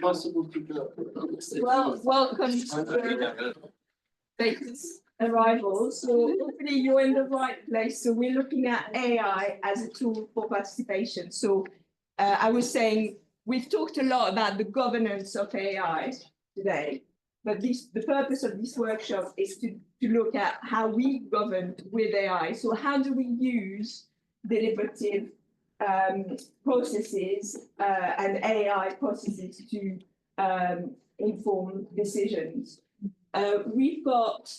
possible to go? Well, welcome to the latest arrival. So hopefully you're in the right place. So we're looking at AI as a tool for participation. So I was saying we've talked a lot about the governance of AI today, but the purpose of this workshop is to look at how we govern with AI. So how do we use deliberative processes and AI processes to inform decisions. We've got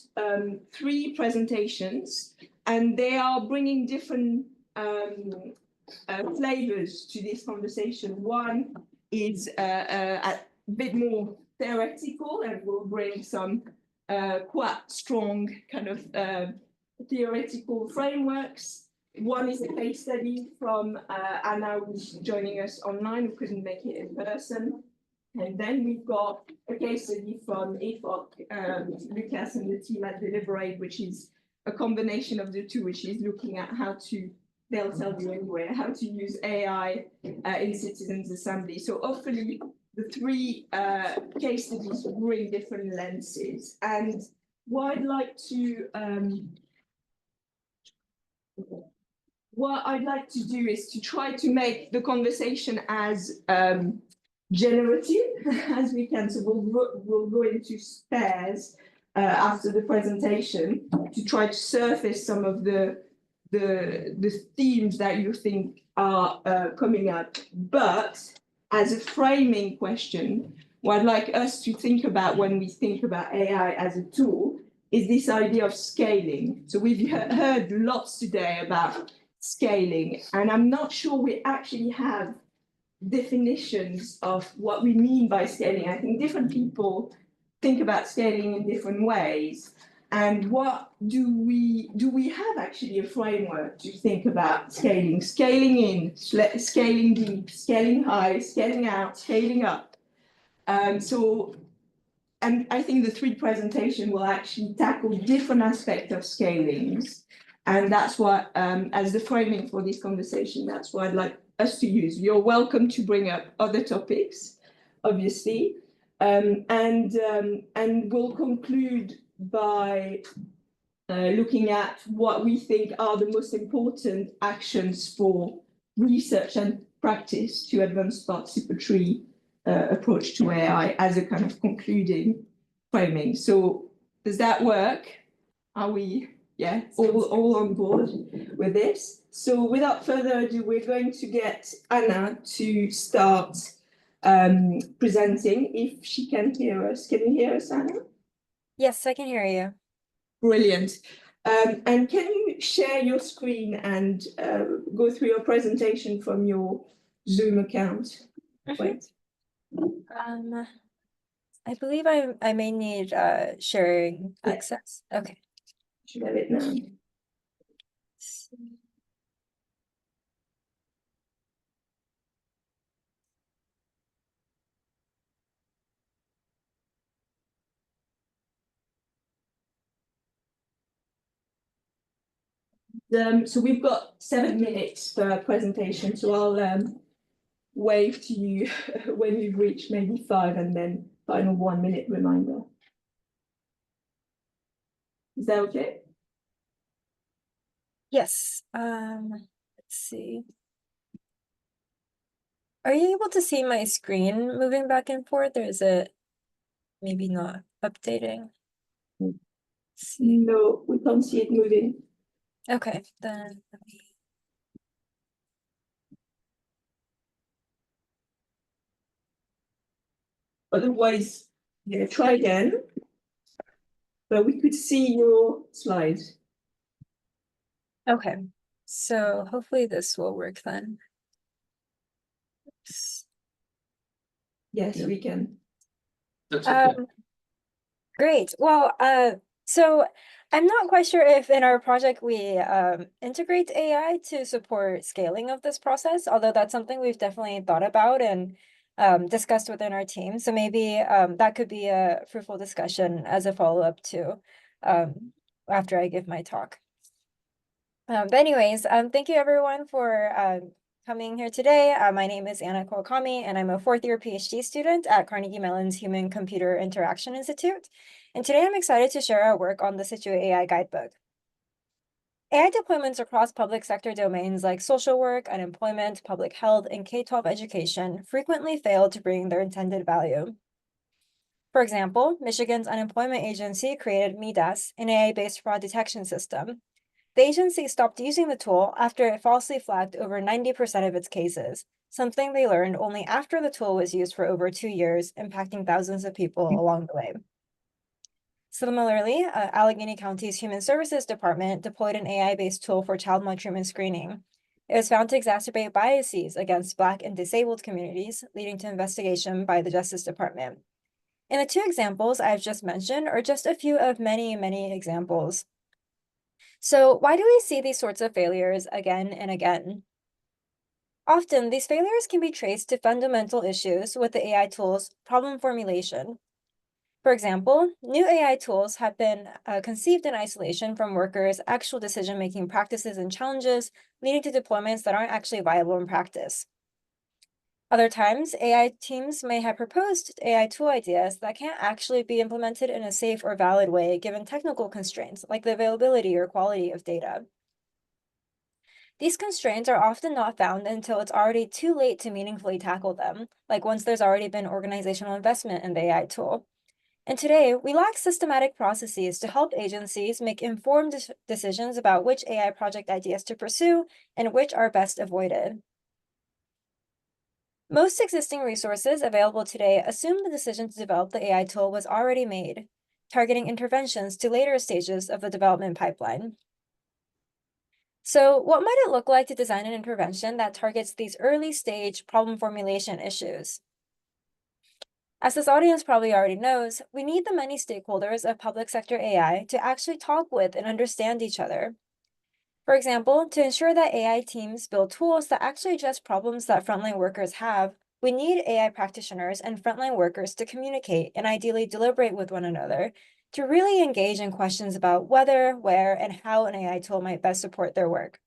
3 presentations, and they are bringing different flavors to this conversation. One is a bit more theoretical and will bring some quite strong kind of theoretical frameworks. One is a case study from Anna, who's joining us online, who couldn't make it in person. And then we've got a case study from ifok, Lukas and the team at deliberAIde, which is a combination of the two, which is looking at how to, they'll tell you anyway, how to use AI in citizens' assembly. So hopefully the 3 case studies bring different lenses. And what I'd like to do is to try to make the conversation as generative as we can. So we'll go into pairs after the presentation to try to surface some of the themes that you think are coming up. But as a framing question, what I'd like us to think about when we think about AI as a tool is this idea of scaling. So we've heard lots today about scaling, and I'm not sure we actually have definitions of what we mean by scaling. I think different people think about scaling in different ways. And what do we have actually a framework to think about scaling? Scaling in, scaling deep, scaling high, scaling out, scaling up. And I think the 3 presentations will actually tackle different aspects of scalings. And that's what, as the framing for this conversation, that's what I'd like us to use. You're welcome to bring up other topics, obviously. And we'll conclude by looking at what we think are the most important actions for research and practice to advance participatory approach to AI as a kind of concluding framing. So does that work? Are we all on board with this? So without further ado, we're going to get Anna to start presenting, if she can hear us. Can you hear us, Anna? Yes, I can hear you. Brilliant. And can you share your screen and go through your presentation from your Zoom account? Wait. I believe I may need sharing access. Okay. Should have it now. So we've got 7 minutes per presentation, so I'll wave to you when you've reached maybe 5, and then final 1 minute reminder. Is that okay? Yes. Let's see. Are you able to see my screen moving back and forth, or is it maybe not updating? No, we can't see it moving. Okay, then let me... Otherwise, try again. But we could see your slides. Okay, so hopefully this will work then. Oops. Yes, we can. That's okay. Great. Well, so I'm not quite sure if in our project we integrate AI to support scaling of this process, although that's something we've definitely thought about and discussed within our team. So maybe that could be a fruitful discussion as a follow-up to after I give my talk. But anyways, thank you everyone for coming here today. My name is Anna Kawakami, and I'm a fourth-year PhD student at Carnegie Mellon's Human-Computer Interaction Institute. And today I'm excited to share our work on the Situate AI Guidebook. AI deployments across public sector domains like social work, unemployment, public health, and K-12 education frequently fail to bring their intended value. For example, Michigan's unemployment agency created MIDAS, an AI-based fraud detection system. The agency stopped using the tool after it falsely flagged over 90% of its cases, something they learned only after the tool was used for over 2 years, impacting thousands of people along the way. Similarly, Allegheny County's Human Services Department deployed an AI-based tool for child maltreatment screening. It was found to exacerbate biases against Black and disabled communities, leading to investigation by the Justice Department. And the two examples I've just mentioned are just a few of many, many examples. So why do we see these sorts of failures again and again? Often, these failures can be traced to fundamental issues with the AI tool's problem formulation. For example, new AI tools have been conceived in isolation from workers' actual decision-making practices and challenges, leading to deployments that aren't actually viable in practice. Other times, AI teams may have proposed AI tool ideas that can't actually be implemented in a safe or valid way given technical constraints, like the availability or quality of data. These constraints are often not found until it's already too late to meaningfully tackle them, like once there's already been organizational investment in the AI tool. And today, we lack systematic processes to help agencies make informed decisions about which AI project ideas to pursue and which are best avoided. Most existing resources available today assume the decision to develop the AI tool was already made, targeting interventions to later stages of the development pipeline. So, what might it look like to design an intervention that targets these early stage problem formulation issues? As this audience probably already knows, we need the many stakeholders of public sector AI to actually talk with and understand each other. For example, to ensure that AI teams build tools that actually address problems that frontline workers have, we need AI practitioners and frontline workers to communicate and ideally deliberate with one another to really engage in questions about whether, where, and how an AI tool might best support their work.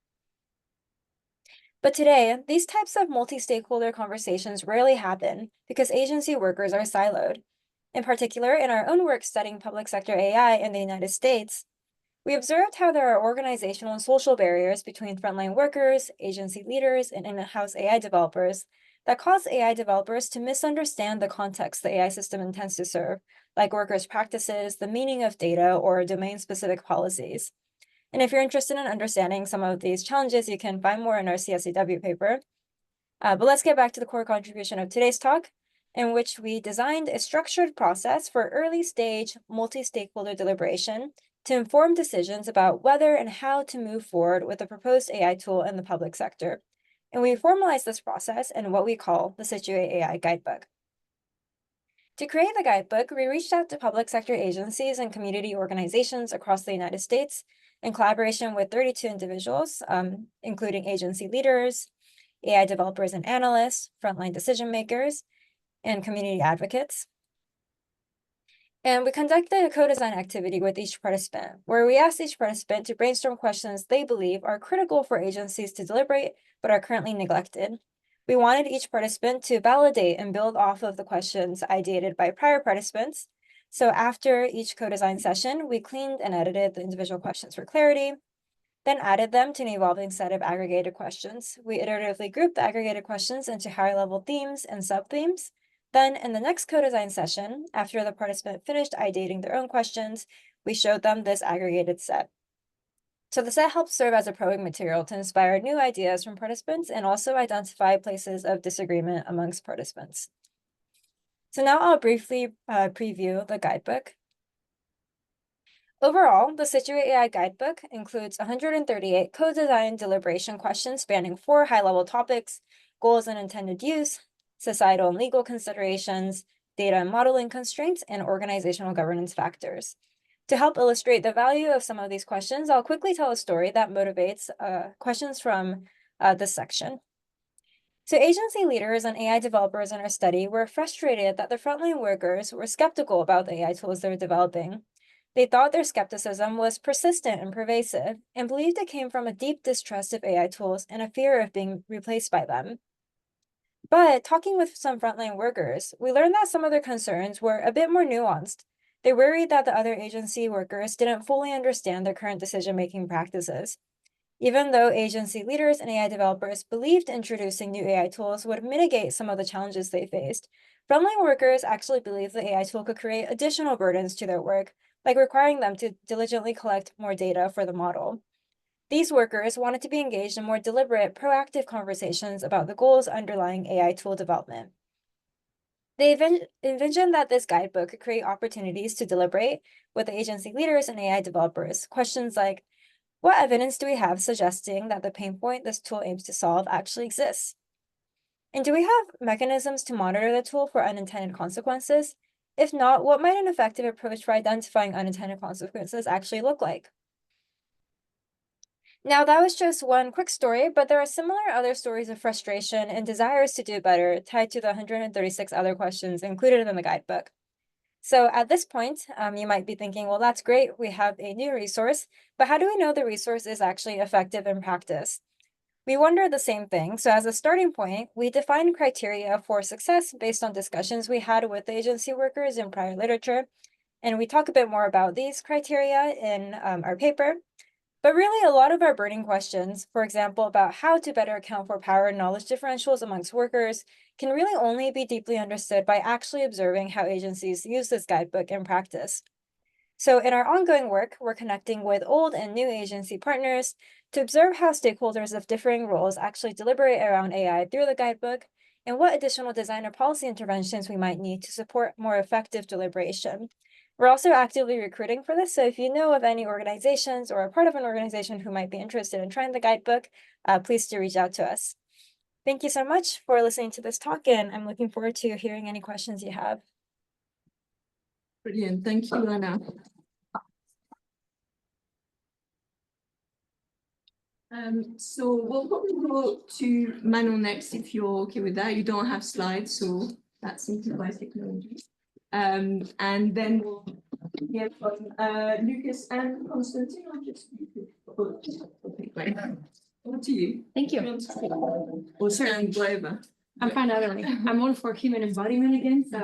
But today, these types of multi-stakeholder conversations rarely happen because agency workers are siloed. In particular, in our own work studying public sector AI in the United States, we observed how there are organizational and social barriers between frontline workers, agency leaders, and in-house AI developers that cause AI developers to misunderstand the context the AI system intends to serve, like workers' practices, the meaning of data, or domain-specific policies. And if you're interested in understanding some of these challenges, you can find more in our CSAW paper. But let's get back to the core contribution of today's talk, in which we designed a structured process for early stage multi-stakeholder deliberation to inform decisions about whether and how to move forward with the proposed AI tool in the public sector. And we formalized this process in what we call the Situate AI Guidebook. To create the guidebook, we reached out to public sector agencies and community organizations across the United States in collaboration with 32 individuals, including agency leaders, AI developers and analysts, frontline decision makers, and community advocates. And we conducted a co-design activity with each participant, where we asked each participant to brainstorm questions they believe are critical for agencies to deliberate, but are currently neglected. We wanted each participant to validate and build off of the questions ideated by prior participants. So after each co-design session, we cleaned and edited the individual questions for clarity, then added them to an evolving set of aggregated questions. We iteratively grouped the aggregated questions into higher-level themes and sub-themes. Then, in the next co-design session, after the participant finished ideating their own questions, we showed them this aggregated set. So the set helps serve as a probing material to inspire new ideas from participants and also identify places of disagreement amongst participants. So now I'll briefly preview the guidebook. Overall, the Situate AI Guidebook includes 138 co-designed deliberation questions spanning 4 high-level topics: goals and intended use, societal and legal considerations, data and modeling constraints, and organizational governance factors. To help illustrate the value of some of these questions, I'll quickly tell a story that motivates questions from this section. So agency leaders and AI developers in our study were frustrated that the frontline workers were skeptical about the AI tools they were developing. They thought their skepticism was persistent and pervasive, and believed it came from a deep distrust of AI tools and a fear of being replaced by them. But talking with some frontline workers, we learned that some of their concerns were a bit more nuanced. They worried that the other agency workers didn't fully understand their current decision-making practices. Even though agency leaders and AI developers believed introducing new AI tools would mitigate some of the challenges they faced, frontline workers actually believed the AI tool could create additional burdens to their work, like requiring them to diligently collect more data for the model. These workers wanted to be engaged in more deliberate, proactive conversations about the goals underlying AI tool development. They envisioned that this guidebook could create opportunities to deliberate with the agency leaders and AI developers. Questions like, what evidence do we have suggesting that the pain point this tool aims to solve actually exists? And do we have mechanisms to monitor the tool for unintended consequences? If not, what might an effective approach for identifying unintended consequences actually look like? Now, that was just one quick story, but there are similar other stories of frustration and desires to do better tied to the 136 other questions included in the guidebook. So at this point, you might be thinking, well, that's great, we have a new resource, but how do we know the resource is actually effective in practice? We wonder the same thing. So as a starting point, we define criteria for success based on discussions we had with the agency workers in prior literature. And we talk a bit more about these criteria in our paper. But really, a lot of our burning questions, for example, about how to better account for power and knowledge differentials amongst workers, can really only be deeply understood by actually observing how agencies use this guidebook in practice. So in our ongoing work, we're connecting with old and new agency partners to observe how stakeholders of differing roles actually deliberate around AI through the guidebook, and what additional design or policy interventions we might need to support more effective deliberation. We're also actively recruiting for this, so if you know of any organizations or are part of an organization who might be interested in trying the guidebook, please do reach out to us. Thank you so much for listening to this talk, and I'm looking forward to hearing any questions you have. Brilliant, thank you, Anna. So we'll probably go to Manon next if you're okay with that. You don't have slides, so that simplifies technology. And then we'll hear from Lukas and Constantin. Okay, great. Over to you. Thank you. Or stand whatever. I'm fine either way. I'm on for human embodiment again, so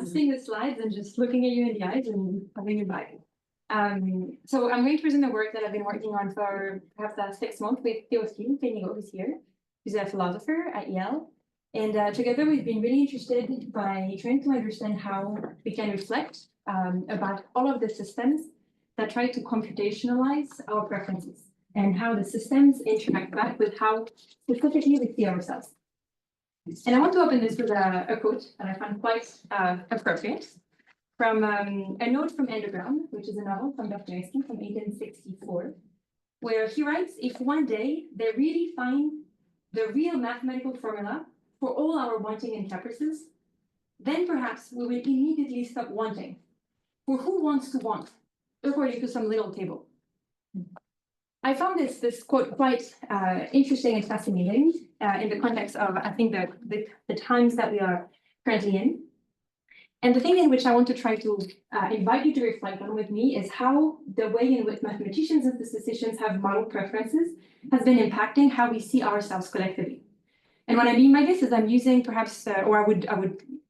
seeing the slides and just looking at you in the eyes and having you back. So I'm going to present the work that I've been working on for perhaps the last 6 months with Teoskin Penigo, who's here, who's a philosopher at Yale. And together we've been really interested by trying to understand how we can reflect about all of the systems that try to computationalize our preferences and how the systems interact back with how specifically we see ourselves. And I want to open this with a quote that I found quite appropriate from a note from Underground, which is a novel from Dostoevsky from 1864, where he writes, if one day they really find the real mathematical formula for all our wanting and caprices, then perhaps we will immediately stop wanting. For who wants to want, according to some little table? I found this quote quite interesting and fascinating in the context of, I think, the times that we are currently in. And the thing in which I want to try to invite you to reflect on with me is how the way in which mathematicians and statisticians have model preferences has been impacting how we see ourselves collectively. And what I mean by this is I'm using perhaps, or I would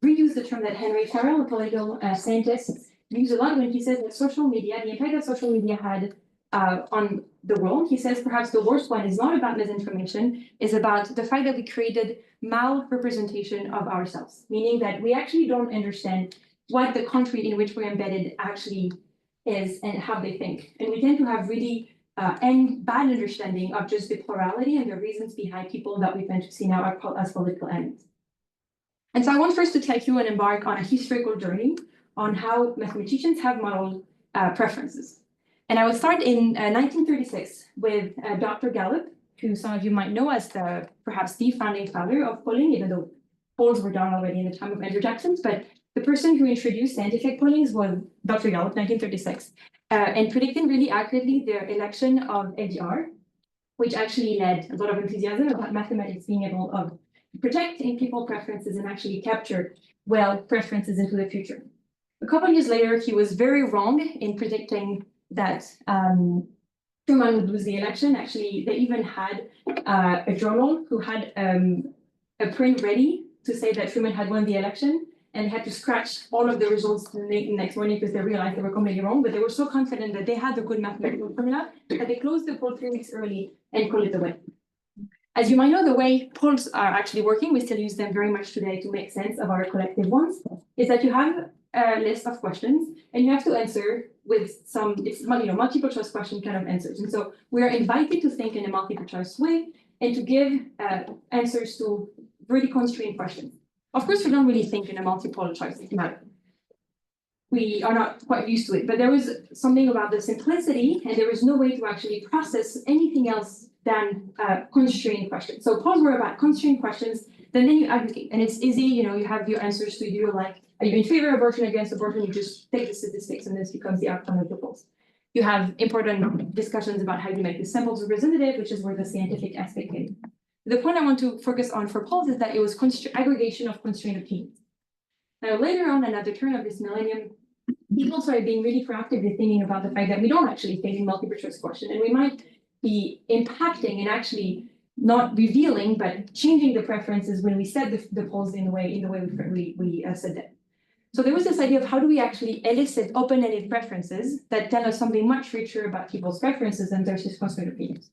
reuse the term that Henry Farrell, a political scientist, used a lot when he says that social media, the impact that social media had on the world. He says perhaps the worst one is not about misinformation, is about the fact that we created mal-representation of ourselves, meaning that we actually don't understand what the country in which we're embedded actually is and how they think. And we tend to have really and bad understanding of just the plurality and the reasons behind people that we tend to see now as political enemies. And so I want first to take you and embark on a historical journey on how mathematicians have modeled preferences. And I will start in 1936 with Dr. Gallup, who some of you might know as perhaps the founding father of polling, even though polls were done already in the time of Andrew Jackson's. But the person who introduced scientific pollings was Dr. Gallup, 1936, and predicting really accurately the election of LDR, which actually led a lot of enthusiasm about mathematics being able to project in people preferences and actually capture well preferences into the future. A couple of years later, he was very wrong in predicting that Truman would lose the election. Actually, they even had a journal who had a print ready to say that Truman had won the election, and had to scratch all of the results the next morning because they realized they were completely wrong. But they were so confident that they had the good mathematical formula that they closed the poll 3 weeks early and called it a win. As you might know, the way polls are actually working, we still use them very much today to make sense of our collective ones, is that you have a list of questions and you have to answer with some, it's multiple choice question kind of answers. And so we are invited to think in a multiple choice way and to give answers to really constrained questions. Of course, we don't really think in a multiple choice manner. We are not quite used to it, but there was something about the simplicity and there was no way to actually process anything else than constrained questions. So polls were about constrained questions, then you aggregate, and it's easy, you have your answers to do like, are you in favor of abortion, against abortion? You just take the statistics and this becomes the outcome of the polls. You have important discussions about how you make the samples representative, which is where the scientific aspect came. The point I want to focus on for polls is that it was aggregation of constrained opinions. Now, later on, at the turn of this millennium, people started being really proactively thinking about the fact that we don't actually think in multiple choice question, and we might be impacting and actually not revealing, but changing the preferences when we set the polls in the way we set them. So there was this idea of how do we actually elicit open-ended preferences that tell us something much richer about people's preferences than their constrained opinions.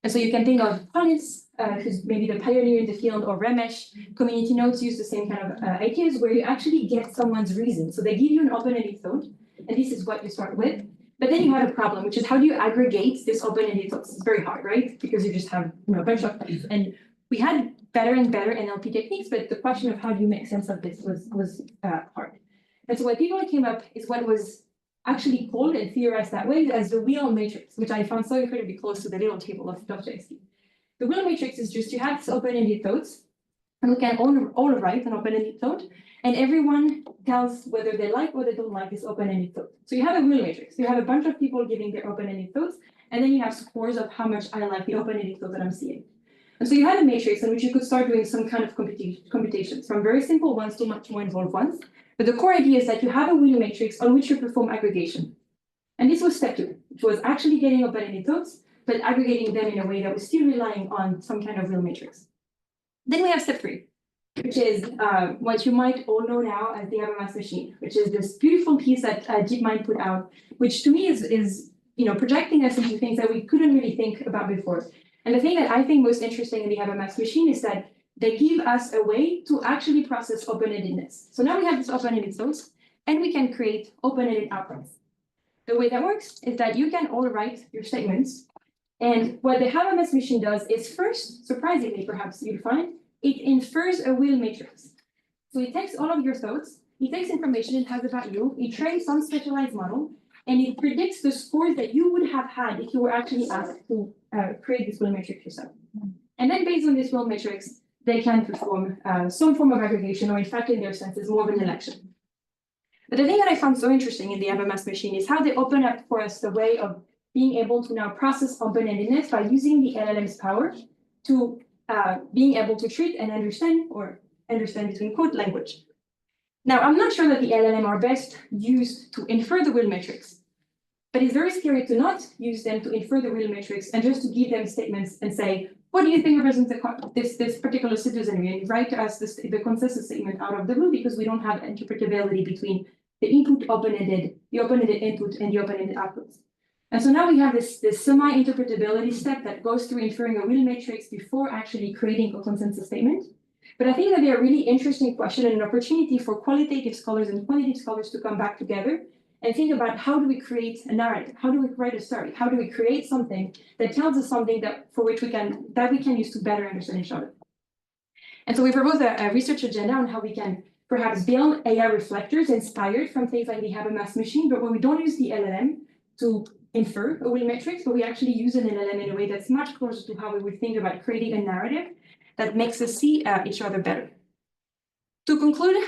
And so you can think of Hannes, who's maybe the pioneer in the field, or Ramesh. Community notes use the same kind of ideas where you actually get someone's reason. So they give you an open-ended thought, and this is what you start with. But then you have a problem, which is how do you aggregate this open-ended thoughts? It's very hard, right? Because you just have a bunch of things. And we had better and better NLP techniques, but the question of how do you make sense of this was hard. And so what people came up is what was actually called and theorized that way as the wheel matrix, which I found so incredibly close to the little table of Dostoevsky. The wheel matrix is just you have this open-ended thoughts, and we can all write an open-ended thought, and everyone tells whether they like or they don't like this open-ended thought. So you have a wheel matrix. You have a bunch of people giving their open-ended thoughts, and then you have scores of how much I like the open-ended thought that I'm seeing. And so you had a matrix in which you could start doing some kind of computations, from very simple ones to much more involved ones. But the core idea is that you have a wheel matrix on which you perform aggregation. And this was step 2, which was actually getting open-ended thoughts, but aggregating them in a way that was still relying on some kind of wheel matrix. Then we have step 3, which is what you might all know now as the Habermas machine, which is this beautiful piece that DeepMind put out, which to me is projecting us into things that we couldn't really think about before. And the thing that I think most interesting in the Habermas machine is that they give us a way to actually process open-endedness. So now we have this open-ended thoughts, and we can create open-ended outcomes. The way that works is that you can all write your statements, and what the Habermas machine does is first, surprisingly perhaps you'll find, it infers a wheel matrix. So it takes all of your thoughts, it takes information it has about you, it trains some specialized model, and it predicts the scores that you would have had if you were actually asked to create this wheel matrix yourself. And then based on this wheel matrix, they can perform some form of aggregation, or in fact, in their sense, is more of an election. But the thing that I found so interesting in the Habermas machine is how they open up for us the way of being able to now process open-endedness by using the LLM's power to being able to treat and understand, or understand between quote, language. Now, I'm not sure that the LLM are best used to infer the wheel matrix, but it's very scary to not use them to infer the wheel matrix and just to give them statements and say, what do you think represents this particular citizenry? And write to us the consensus statement out of the blue because we don't have interpretability between the input open-ended, the open-ended input, and the open-ended outputs. And so now we have this semi-interpretability step that goes through inferring a wheel matrix before actually creating a consensus statement. But I think that they're a really interesting question and an opportunity for qualitative scholars and quantitative scholars to come back together and think about how do we create a narrative? How do we write a story? How do we create something that tells us something that we can use to better understand each other? And so we propose a research agenda on how we can perhaps build AI reflectors inspired from things like the Habermas machine, but when we don't use the LLM to infer a wheel matrix, but we actually use an LLM in a way that's much closer to how we would think about creating a narrative that makes us see each other better. To conclude,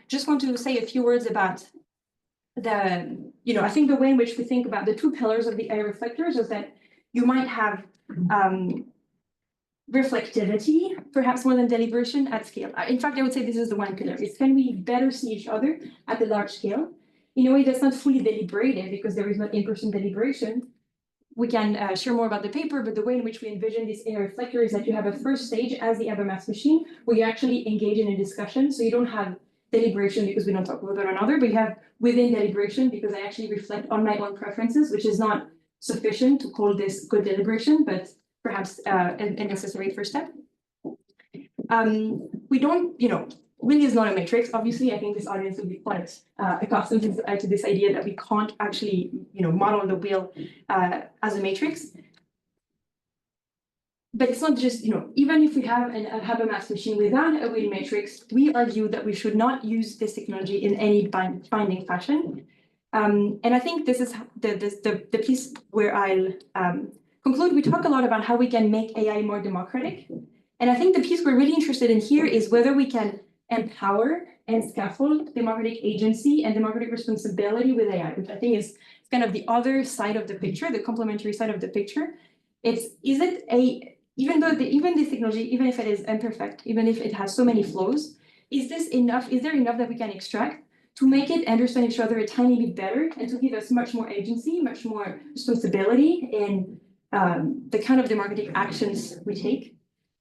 just want to say a few words about I think the way in which we think about the 2 pillars of the AI reflectors is that you might have reflectivity, perhaps more than deliberation at scale. In fact, I would say this is the one pillar, is can we better see each other at the large scale in a way that's not fully deliberated because there is not in-person deliberation. We can share more about the paper, but the way in which we envision this AI reflector is that you have a first stage as the other math machine where you actually engage in a discussion. So you don't have deliberation because we don't talk about one another, but you have within deliberation because I actually reflect on my own preferences, which is not sufficient to call this good deliberation, but perhaps a necessary first step. We don't, really is not a matrix. Obviously, I think this audience will be quite accustomed to this idea that we can't actually, model the wheel as a matrix. But it's not just, even if we have a math machine without a wheel matrix, we argue that we should not use this technology in any binding fashion. And I think this is the piece where I'll conclude. We talk a lot about how we can make AI more democratic. And I think the piece we're really interested in here is whether we can empower and scaffold democratic agency and democratic responsibility with AI, which I think is kind of the other side of the picture, the complementary side of the picture. Even this technology, even if it is imperfect, even if it has so many flaws, is this enough? Is there enough that we can extract to make it understand each other a tiny bit better and to give us much more agency, much more responsibility in the kind of democratic actions we take?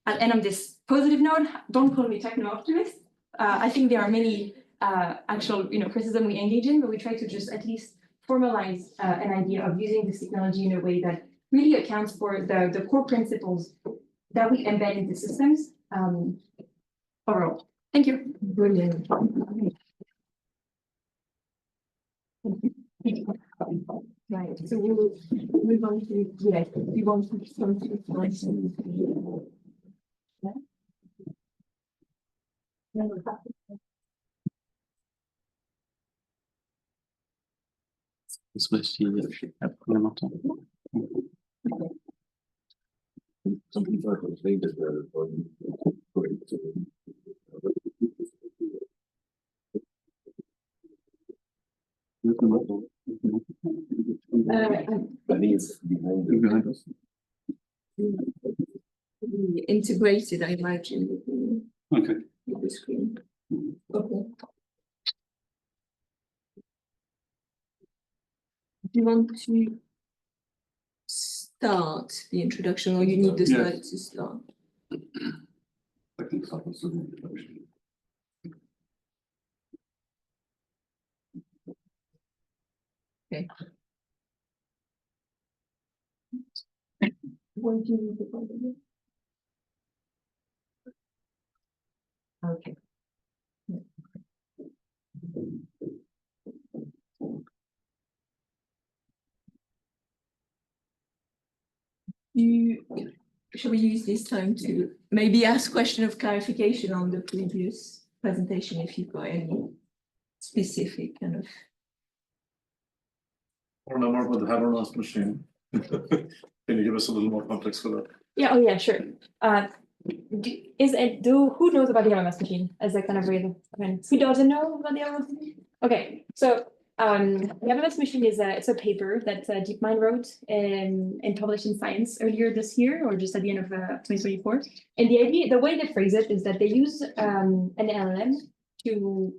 And on this positive note, don't call me techno-optimist. I think there are many actual criticism we engage in, but we try to just at least formalize an idea of using this technology in a way that really accounts for the core principles that we embed in the systems overall. Thank you. Brilliant. Right, so we will move on to, we want to come to the slides. Behind us. Integrated, I imagine, Okay. with the screen. Okay. Do you want to start the introduction, or you need the Yes. slides to start? I can start with some introduction. Okay. When do you need the button? Okay. Shall we use this time to maybe ask question of clarification on the previous presentation, if you've got any specific kind of. I don't know more about the Habermas machine. Can you give us a little more context for that? Yeah, oh yeah, sure. Who knows about the Habermas machine as a kind of reason? Who doesn't know about the Habermas machine? Okay, so the Habermas machine is it's a paper that DeepMind wrote and published in Science earlier this year, or just at the end of 2024. And the idea, the way they phrase it, is that they use an LLM to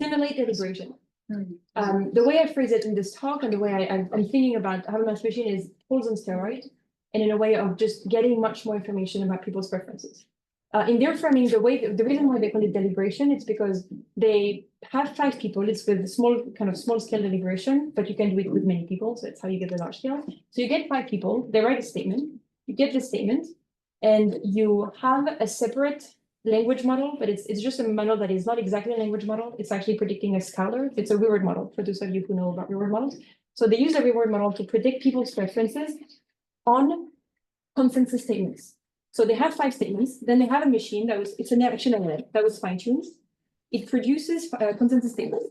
simulate deliberation. The way I phrase it in this talk and the way I'm thinking about Habermas machine is tools on steroid, and in a way of just getting much more information about people's preferences. In their framing, the reason why they call it deliberation, it's because they have 5 people. It's with small scale deliberation, but you can do it with many people. So that's how you get the large scale. So you get 5 people, they write a statement, you get the statement, and you have a separate language model, but it's just a model that is not exactly a language model. It's actually predicting a scalar. It's a reward model for those of you who know about reward models. So they use a reward model to predict people's preferences on consensus statements. So they have 5 statements, then they have a machine it's an action LLM that was fine-tuned. It produces consensus statements.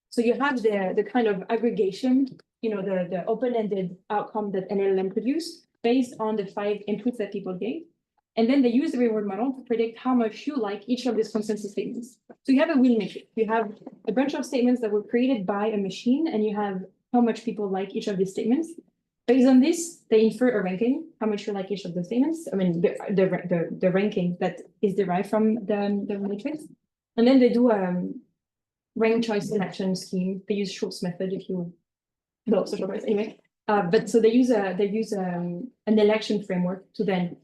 So you have the kind of aggregation, the open-ended outcome that an LLM produced based on the 5 inputs that people gave. And then they use the reward model to predict how much you like each of these consensus statements. So you have a wheel matrix. You have a bunch of statements that were created by a machine, and you have how much people like each of these statements. Based on this, they infer a ranking, how much you like each of the statements. I mean, the ranking that is derived from the matrix. And then they do rank choice selection scheme. They use Schultz method if you know social choice anyway. But so they use an election framework to then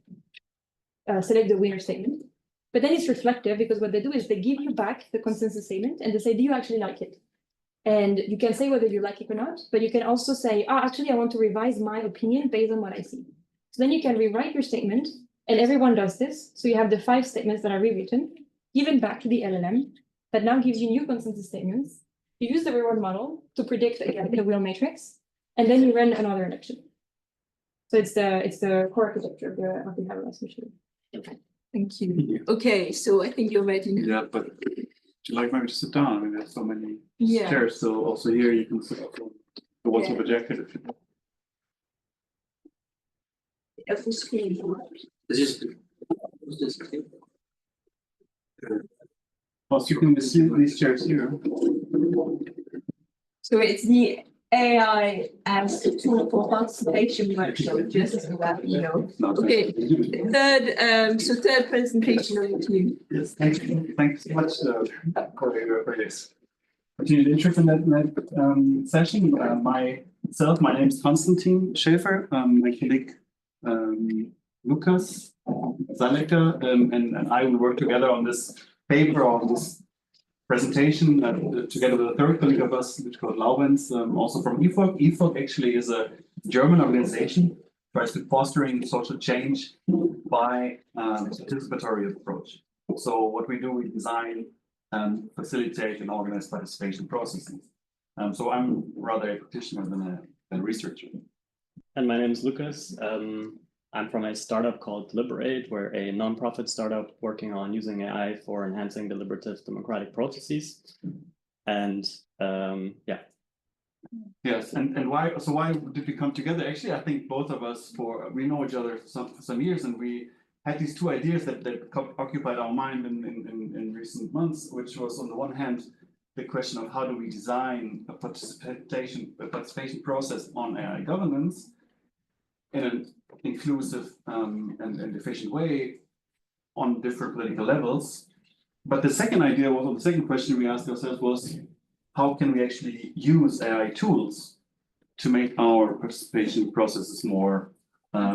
select the winner statement. But then it's reflective because what they do is they give you back the consensus statement and they say, do you actually like it? And you can say whether you like it or not, but you can also say, oh, actually, I want to revise my opinion based on what I see. So then you can rewrite your statement, and everyone does this. So you have the 5 statements that are rewritten, given back to the LLM, that now gives you new consensus statements. You use the reward model to predict again the wheel matrix, and then you run another election. So it's the core architecture of the Habermas machine. Okay, thank you. Okay, so I think you're ready. Yeah, but would you like maybe to sit down? I mean, there's so many Yeah. chairs, so also here you can sit up. The ones with a jacket if you want. Also, you can see these chairs here. So it's the AI as a tool for participation workshop, just so that you know. Okay, third presentation over to you. Yes, thank you. Thanks so much, coordinator, for this. Continued interest in that session. My name is Constantin Schäfer. My colleague Lukas Salecker and I will work together on this paper, on this presentation, together with a third colleague of us, which is called Laurenz, also from ifok. ifok actually is a German organization, tries to fostering social change by participatory approach. So what we do, we design and facilitate and organize participation processes. So I'm rather a practitioner than a researcher. And my name is Lukas. I'm from a startup called deliberAIde. We're a nonprofit startup working on using AI for enhancing deliberative democratic processes. And yeah. Yes, and why? So why did we come together? Actually, I think both of us we know each other for some years, and we had these 2 ideas that occupied our mind in recent months, which was on the one hand the question of how do we design a participation process on AI governance in an inclusive and efficient way on different political levels. But the second idea was, or the second question we asked ourselves was, how can we actually use AI tools to make our participation processes more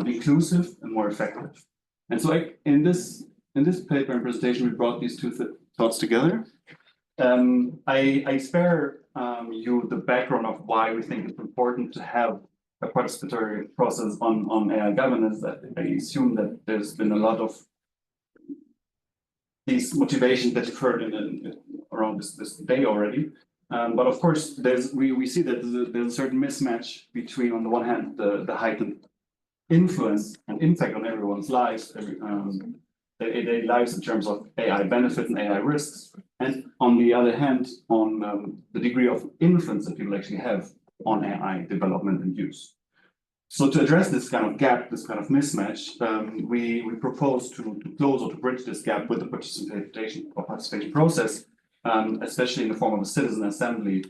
inclusive and more effective? And so in this paper and presentation, we brought these 2 thoughts together. I spare you the background of why we think it's important to have a participatory process on AI governance. That I assume that there's been a lot of these motivations that you've heard around this day already. But of course, we see that there's a certain mismatch between, on the one hand, the heightened influence and impact on everyone's lives, their daily lives in terms of AI benefits and AI risks, and on the other hand, on the degree of influence that people actually have on AI development and use. So to address this kind of gap, this kind of mismatch, we propose to close or to bridge this gap with the participation process, especially in the form of a citizen assembly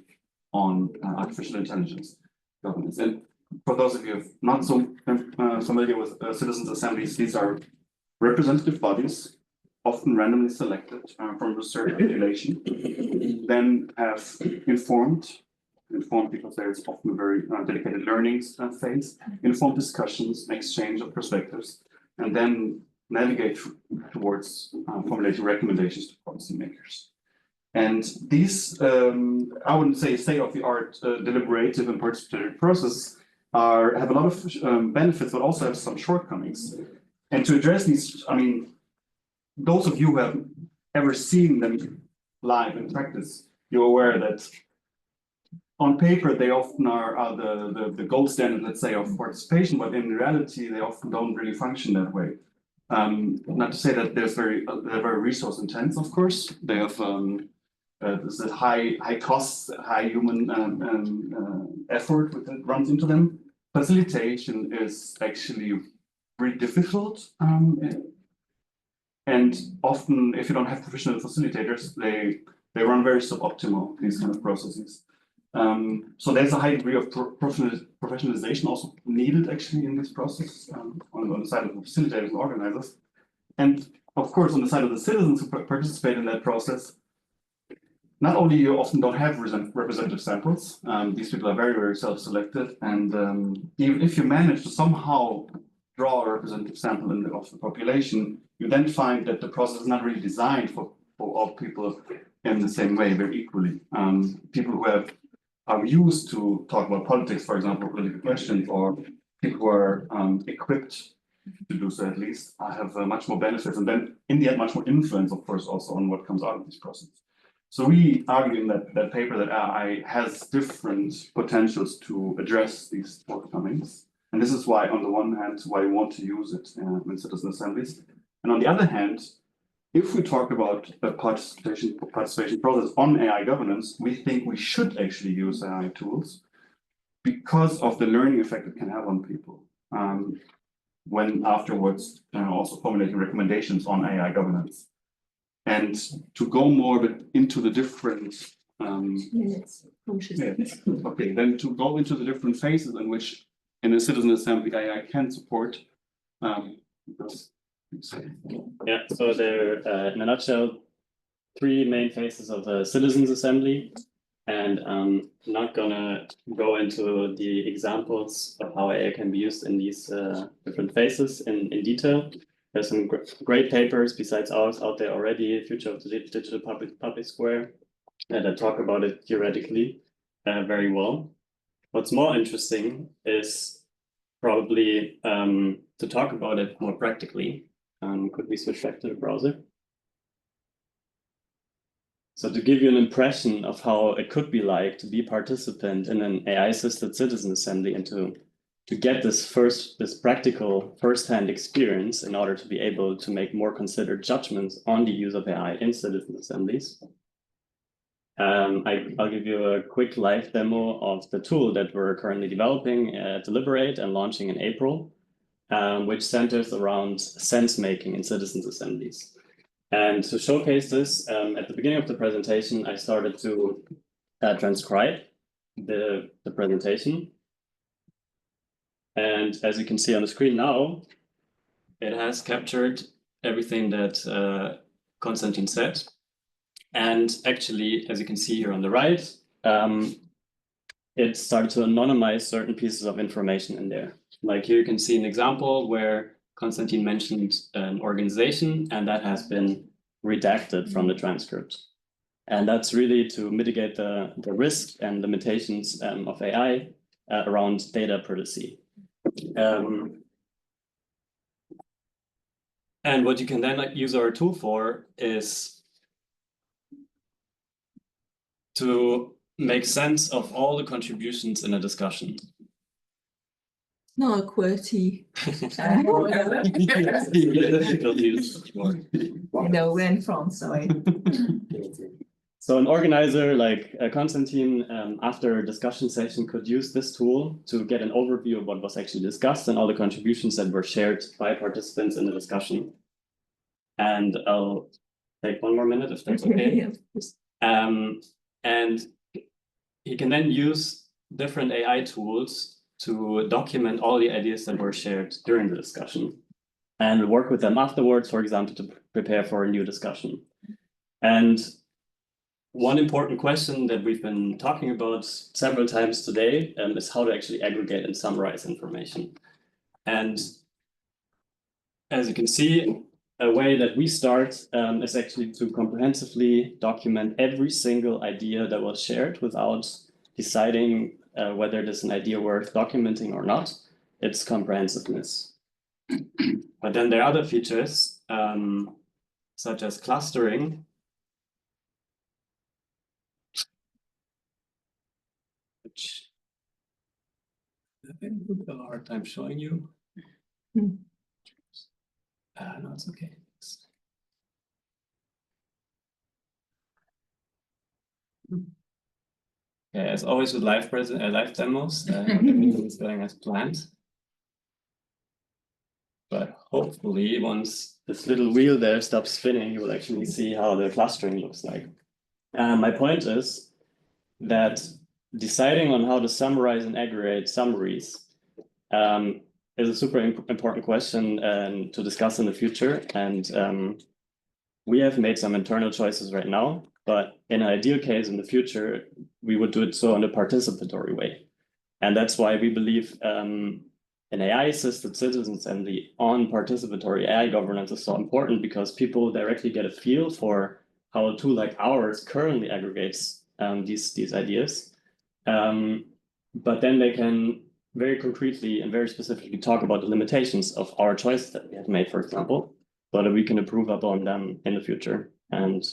on artificial intelligence governance. And for those of you not so familiar with citizens assemblies, these are representative bodies, often randomly selected from research population, then have informed because there's often a very dedicated learning phase, informed discussions, exchange of perspectives, and then navigate towards formulating recommendations to policymakers. And these, I wouldn't say state-of-the-art deliberative and participatory processes have a lot of benefits, but also have some shortcomings. And to address these, I mean, those of you who have ever seen them live in practice, you're aware that on paper, they often are the gold standard, let's say, of participation, but in reality, they often don't really function that way. Not to say that they're very resource intense, of course. They have there's a high costs, high human effort that runs into them. Facilitation is actually really difficult, and often, if you don't have professional facilitators, they run very suboptimal, these kind of processes. So there's a high degree of professionalization also needed actually in this process on the side of the facilitators and organizers. And of course, on the side of the citizens who participate in that process, not only you often don't have representative samples, these people are very, very self-selected. And even if you manage to somehow draw a representative sample of the population, you then find that the process is not really designed for all people in the same way, very equally. People who are used to talk about politics, for example, political questions, or people who are equipped to do so at least, have much more benefits, and then in the end, much more influence, of course, also on what comes out of this process. So we argue in that paper that AI has different potentials to address these shortcomings. And this is why, on the one hand, why we want to use it in citizen assemblies. And on the other hand, if we talk about a participation process on AI governance, we think we should actually use AI tools because of the learning effect it can have on people. When afterwards also formulating recommendations on AI governance. And to go more into the different okay, then to go into the different phases in which in a citizen assembly AI can support. Yeah, so there in a nutshell, 3 main phases of a citizens assembly. And I'm not gonna go into the examples of how AI can be used in these different phases in detail. There's some great papers besides ours out there already, Future of the Digital Public Square, that talk about it theoretically very well. What's more interesting is probably to talk about it more practically. Could we switch back to the browser? So to give you an impression of how it could be like to be a participant in an AI-assisted citizen assembly and to get this practical first-hand experience in order to be able to make more considered judgments on the use of AI in citizen assemblies. I'll give you a quick live demo of the tool that we're currently developing at deliberAIde and launching in April, which centers around sense-making in citizens assemblies. And to showcase this, at the beginning of the presentation, I started to transcribe the presentation. And as you can see on the screen now, it has captured everything that Constantin said. And actually, as you can see here on the right, it started to anonymize certain pieces of information in there. Like here you can see an example where Constantin mentioned an organization, and that has been redacted from the transcript. And that's really to mitigate the risk and limitations of AI around data privacy. And what you can then use our tool for is to make sense of all the contributions in a discussion. Not a QWERTY. No, we're in France, sorry. So an organizer like Constantin, after a discussion session, could use this tool to get an overview of what was actually discussed and all the contributions that were shared by participants in the discussion. And I'll take 1 more minute if that's okay. And he can then use different AI tools to document all the ideas that were shared during the discussion and work with them afterwards, for example, to prepare for a new discussion. And one important question that we've been talking about several times today is how to actually aggregate and summarize information. And as you can see, a way that we start is actually to comprehensively document every single idea that was shared without deciding whether it is an idea worth documenting or not. It's comprehensiveness. But then there are other features, such as clustering, which I think we have a hard time showing you. No, it's okay. Yeah, as always with live demos, everything is going as planned. But hopefully, once this little wheel there stops spinning, you will actually see how the clustering looks like. My point is that deciding on how to summarize and aggregate summaries is a super important question to discuss in the future. And we have made some internal choices right now, but in an ideal case in the future, we would do it so in a participatory way. And that's why we believe an AI-assisted citizens and the on-participatory AI governance is so important, because people directly get a feel for how a tool like ours currently aggregates these ideas. But then they can very concretely and very specifically talk about the limitations of our choice that we have made, for example, so that we can improve upon them in the future. And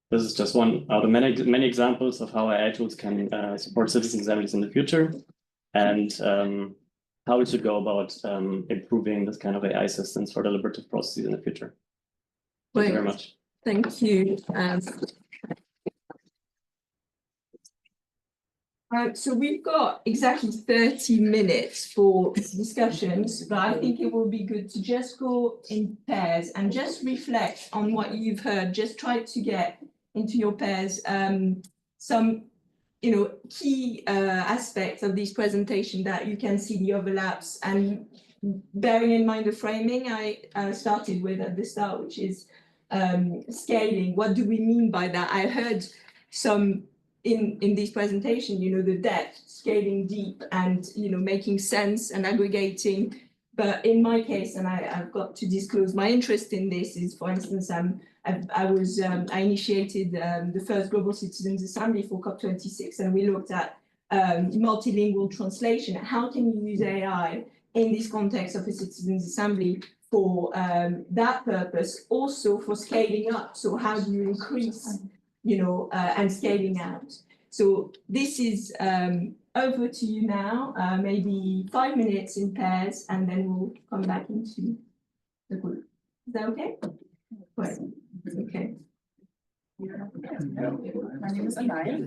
this is just one out of many examples of how AI tools can support citizen assemblies in the future, and how we should go about improving this kind of AI assistance for deliberative processes in the future. Thank you very much. Thank you. So we've got exactly 30 minutes for discussions, but I think it will be good to just go in pairs and just reflect on what you've heard. Just try to get into your pairs some key aspects of this presentation that you can see the overlaps, and bearing in mind the framing I started with at the start, which is scaling. What do we mean by that? I heard some in this presentation, the depth, scaling deep, and making sense and aggregating. But in my case, and I've got to disclose my interest in this, is, for instance, I initiated the first Global Citizens Assembly for COP26, and we looked at multilingual translation. How can you use AI in this context of a Citizens Assembly for that purpose, also for scaling up? So how do you increase, and scaling out? So this is over to you now, maybe 5 minutes in pairs, and then we'll come back into the group. Is that okay? Right. Okay. My name is Anaya.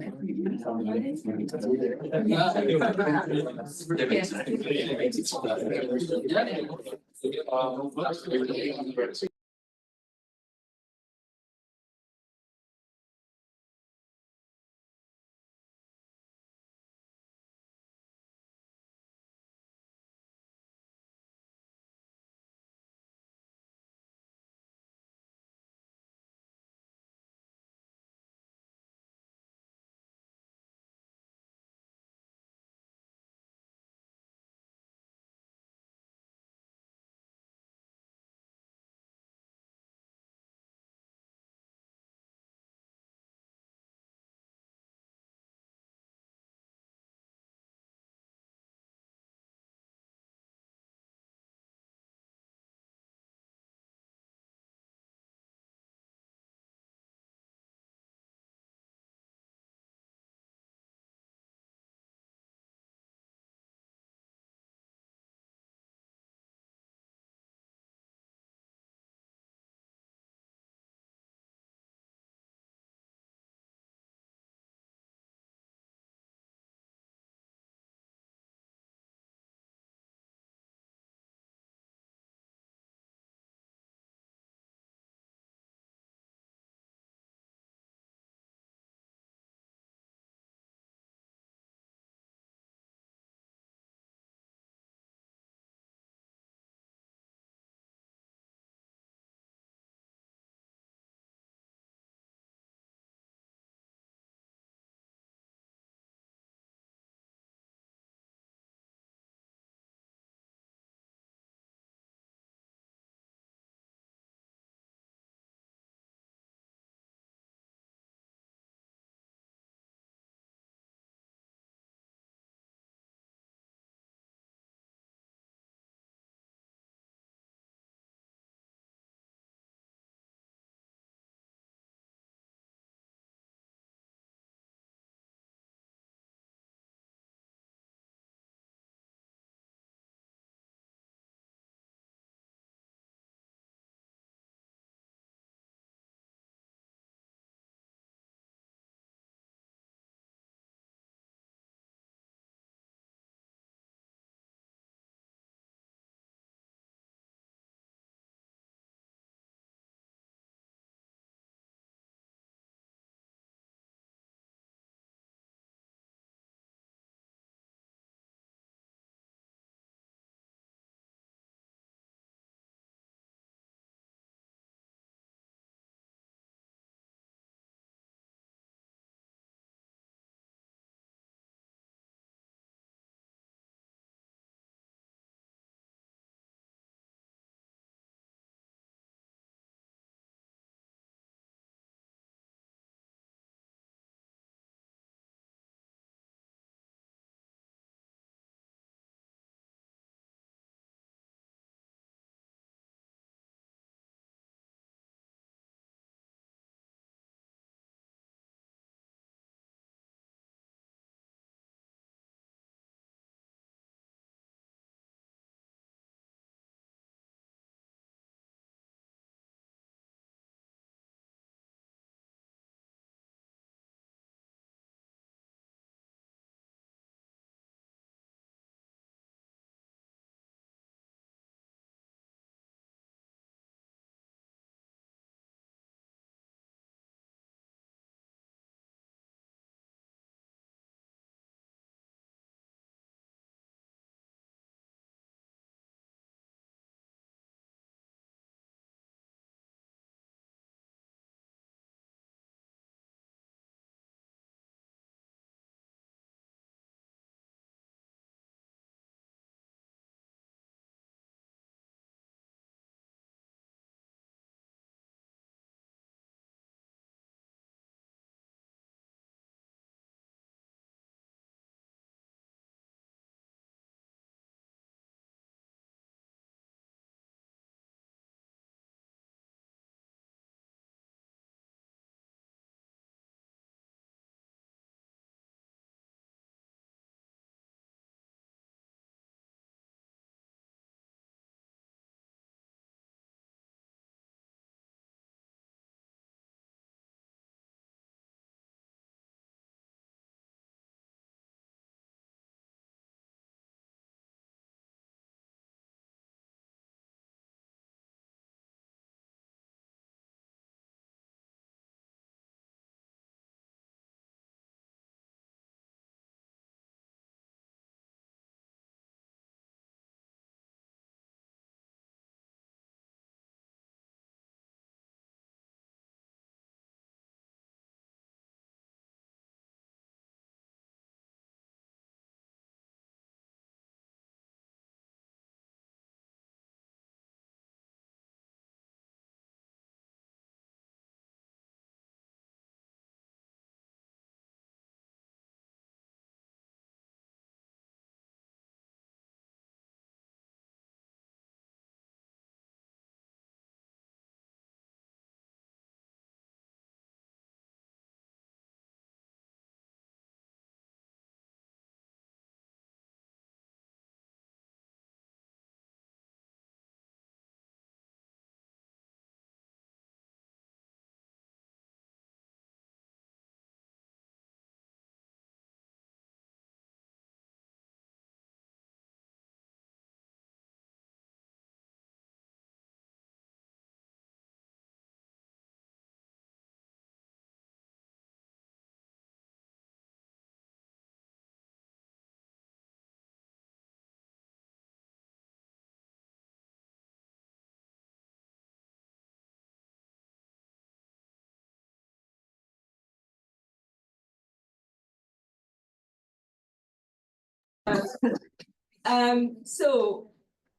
So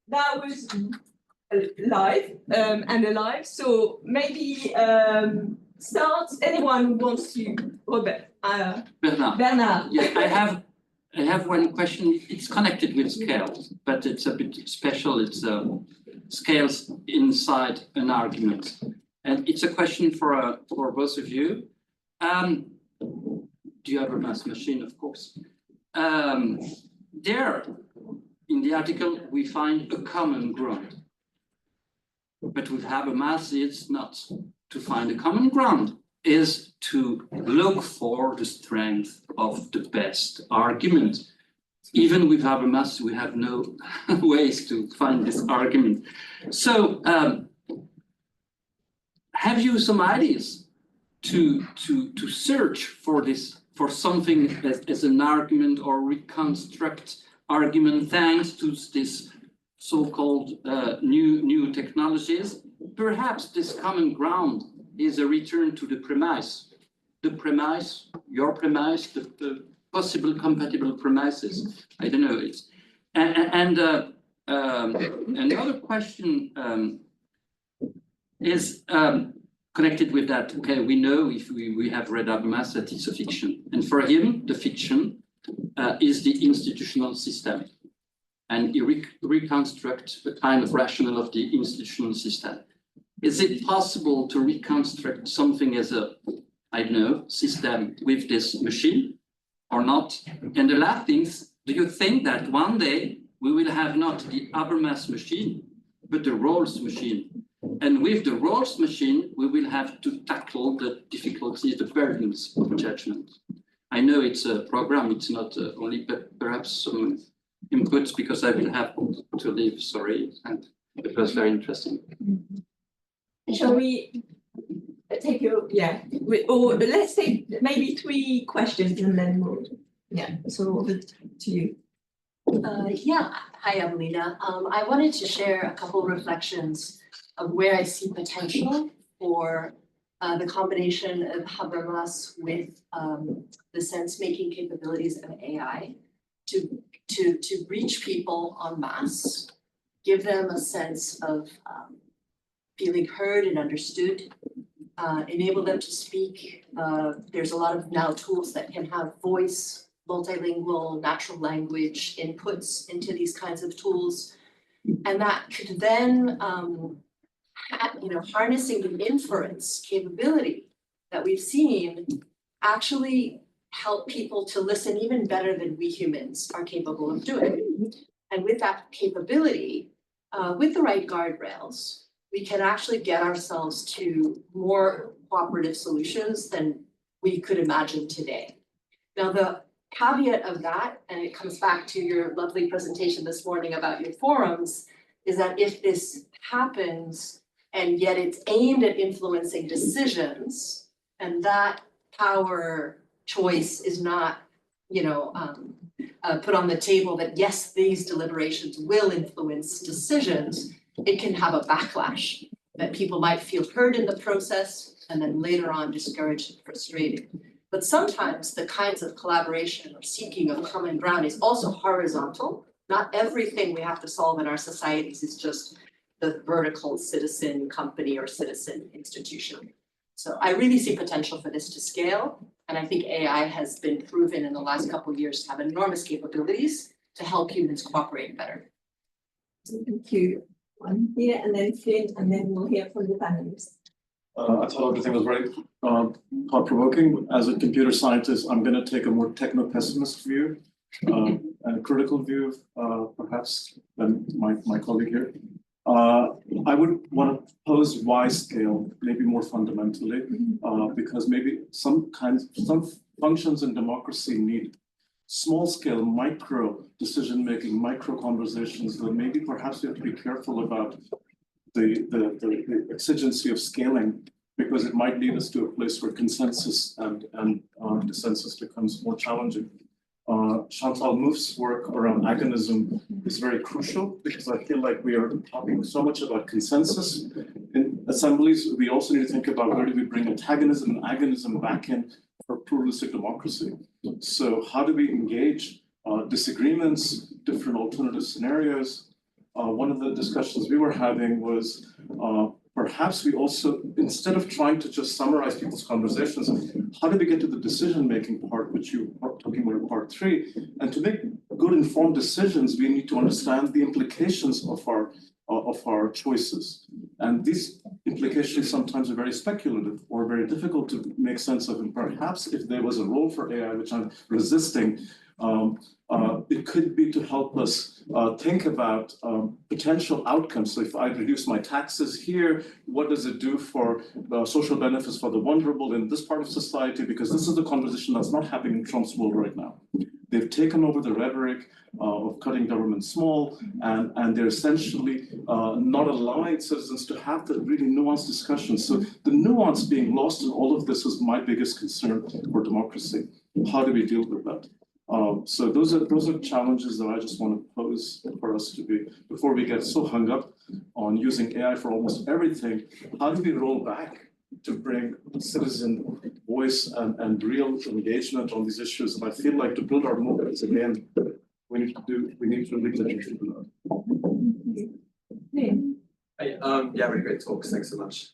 that was live and alive. So maybe start anyone who wants to. Robert, Bernard. Yeah, I have one question. It's connected with scales, but it's a bit special. It's scales inside an argument, and it's a question for both of you. Do you have a math machine? Of course. There, in the article, we find a common ground, but with Habermas, it's not. To find a common ground is to look for the strength of the best argument. Even with Habermas, we have no ways to find this argument. So, have you some ideas to search for this, for something as an argument or reconstruct argument thanks to this so-called new technologies? Perhaps this common ground is a return to the premise, your premise, the possible compatible premises. I don't know. It's and another question is connected with that. Okay, we know if we have read Habermas that it's a fiction, and for him the fiction is the institutional system, and he reconstructs a kind of rationale of the institutional system. Is it possible to reconstruct something as a, I don't know, system with this machine or not? And the last things, do you think that one day we will have not the Habermas machine, but the Rawls machine? And with the Rawls machine, we will have to tackle the difficulties, the burdens of judgment. I know it's a program, it's not only, but perhaps some inputs, because I will have to leave, sorry, and it was very interesting. Shall we take your, or let's take maybe 3 questions and then we'll, so over to you. Hi, Evelina. I wanted to share a couple of reflections of where I see potential for the combination of Habermas with the sense-making capabilities of AI to reach people en masse, give them a sense of feeling heard and understood, enable them to speak. There's a lot of now tools that can have voice, multilingual, natural language inputs into these kinds of tools. And that could then, harnessing the inference capability that we've seen actually help people to listen even better than we humans are capable of doing. And with that capability, with the right guardrails, we can actually get ourselves to more cooperative solutions than we could imagine today. Now, the caveat of that, and it comes back to your lovely presentation this morning about your forums, is that if this happens and yet it's aimed at influencing decisions, and that power choice is not, put on the table that yes, these deliberations will influence decisions, it can have a backlash that people might feel heard in the process and then later on discouraged and frustrated. But sometimes the kinds of collaboration or seeking of common ground is also horizontal. Not everything we have to solve in our societies is just the vertical citizen company or citizen institution. So I really see potential for this to scale. And I think AI has been proven in the last couple of years to have enormous capabilities to help humans cooperate better. Thank you. One here and then Flint, and then we'll hear from the panelists. I thought everything was very thought-provoking. As a computer scientist, I'm going to take a more techno-pessimist view and a critical view, perhaps, than my colleague here. I would want to pose why scale, maybe more fundamentally, because maybe some functions in democracy need small-scale, micro decision-making, micro conversations that maybe perhaps we have to be careful about the exigency of scaling, because it might lead us to a place where consensus and dissensus becomes more challenging. Chantal Mouffe's work around agonism is very crucial, because I feel like we are talking so much about consensus in assemblies. We also need to think about where do we bring antagonism and agonism back in for pluralistic democracy. So how do we engage disagreements, different alternative scenarios. One of the discussions we were having was perhaps we also, instead of trying to just summarize people's conversations, how do we get to the decision-making part, which you are talking about in part 3? And to make good informed decisions, we need to understand the implications of our choices. And these implications sometimes are very speculative or very difficult to make sense of. And perhaps if there was a role for AI, which I'm resisting, it could be to help us think about potential outcomes. So if I reduce my taxes here, what does it do for social benefits for the vulnerable in this part of society? Because this is the conversation that's not happening in Trump's world right now. They've taken over the rhetoric of cutting government small, and they're essentially not allowing citizens to have the really nuanced discussions. So the nuance being lost in all of this is my biggest concern for democracy. How do we deal with that? So those are challenges that I just want to pose for us to be, before we get so hung up on using AI for almost everything. How do we roll back to bring citizen voice and real engagement on these issues? And I feel like to build our movements again, we need to really get into that. Yeah, really great talks. Thanks so much.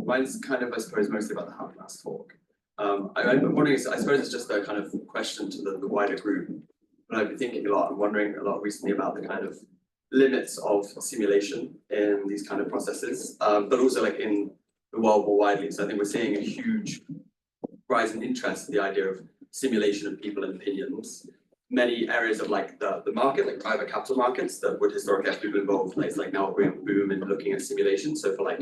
Mine's kind of, I suppose, mostly about the Habermas talk. I'm wondering, I suppose it's just a kind of question to the wider group. But I've been thinking a lot, I'm wondering a lot recently about the kind of limits of simulation in these kind of processes, but also like in the world more widely. So I think we're seeing a huge rise in interest in the idea of simulation of people and opinions. Many areas of like the market, like private capital markets that would historically have people involved, places like now we're boom in looking at simulation. So for like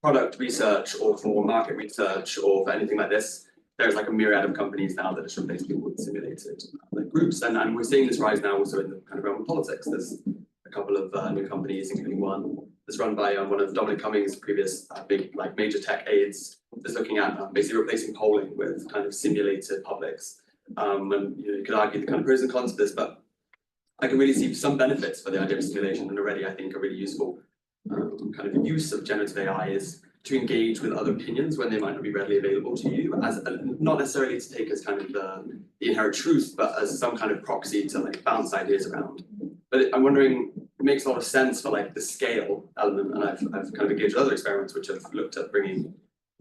product research or for market research or for anything like this, there's like a myriad of companies now that are replacing people with simulated like groups. And we're seeing this rise now also in the kind of realm of politics. There's a couple of new companies, including one that's run by one of Dominic Cummings' previous big like major tech aides, that's looking at basically replacing polling with kind of simulated publics. And you could argue the kind of pros and cons of this, but I can really see some benefits for the idea of simulation, and already I think a really useful kind of use of generative AI is to engage with other opinions when they might not be readily available to you, as not necessarily to take as kind of the inherent truth, but as some kind of proxy to like bounce ideas around. But I'm wondering, it makes a lot of sense for like the scale element, and I've kind of engaged with other experiments which have looked at bringing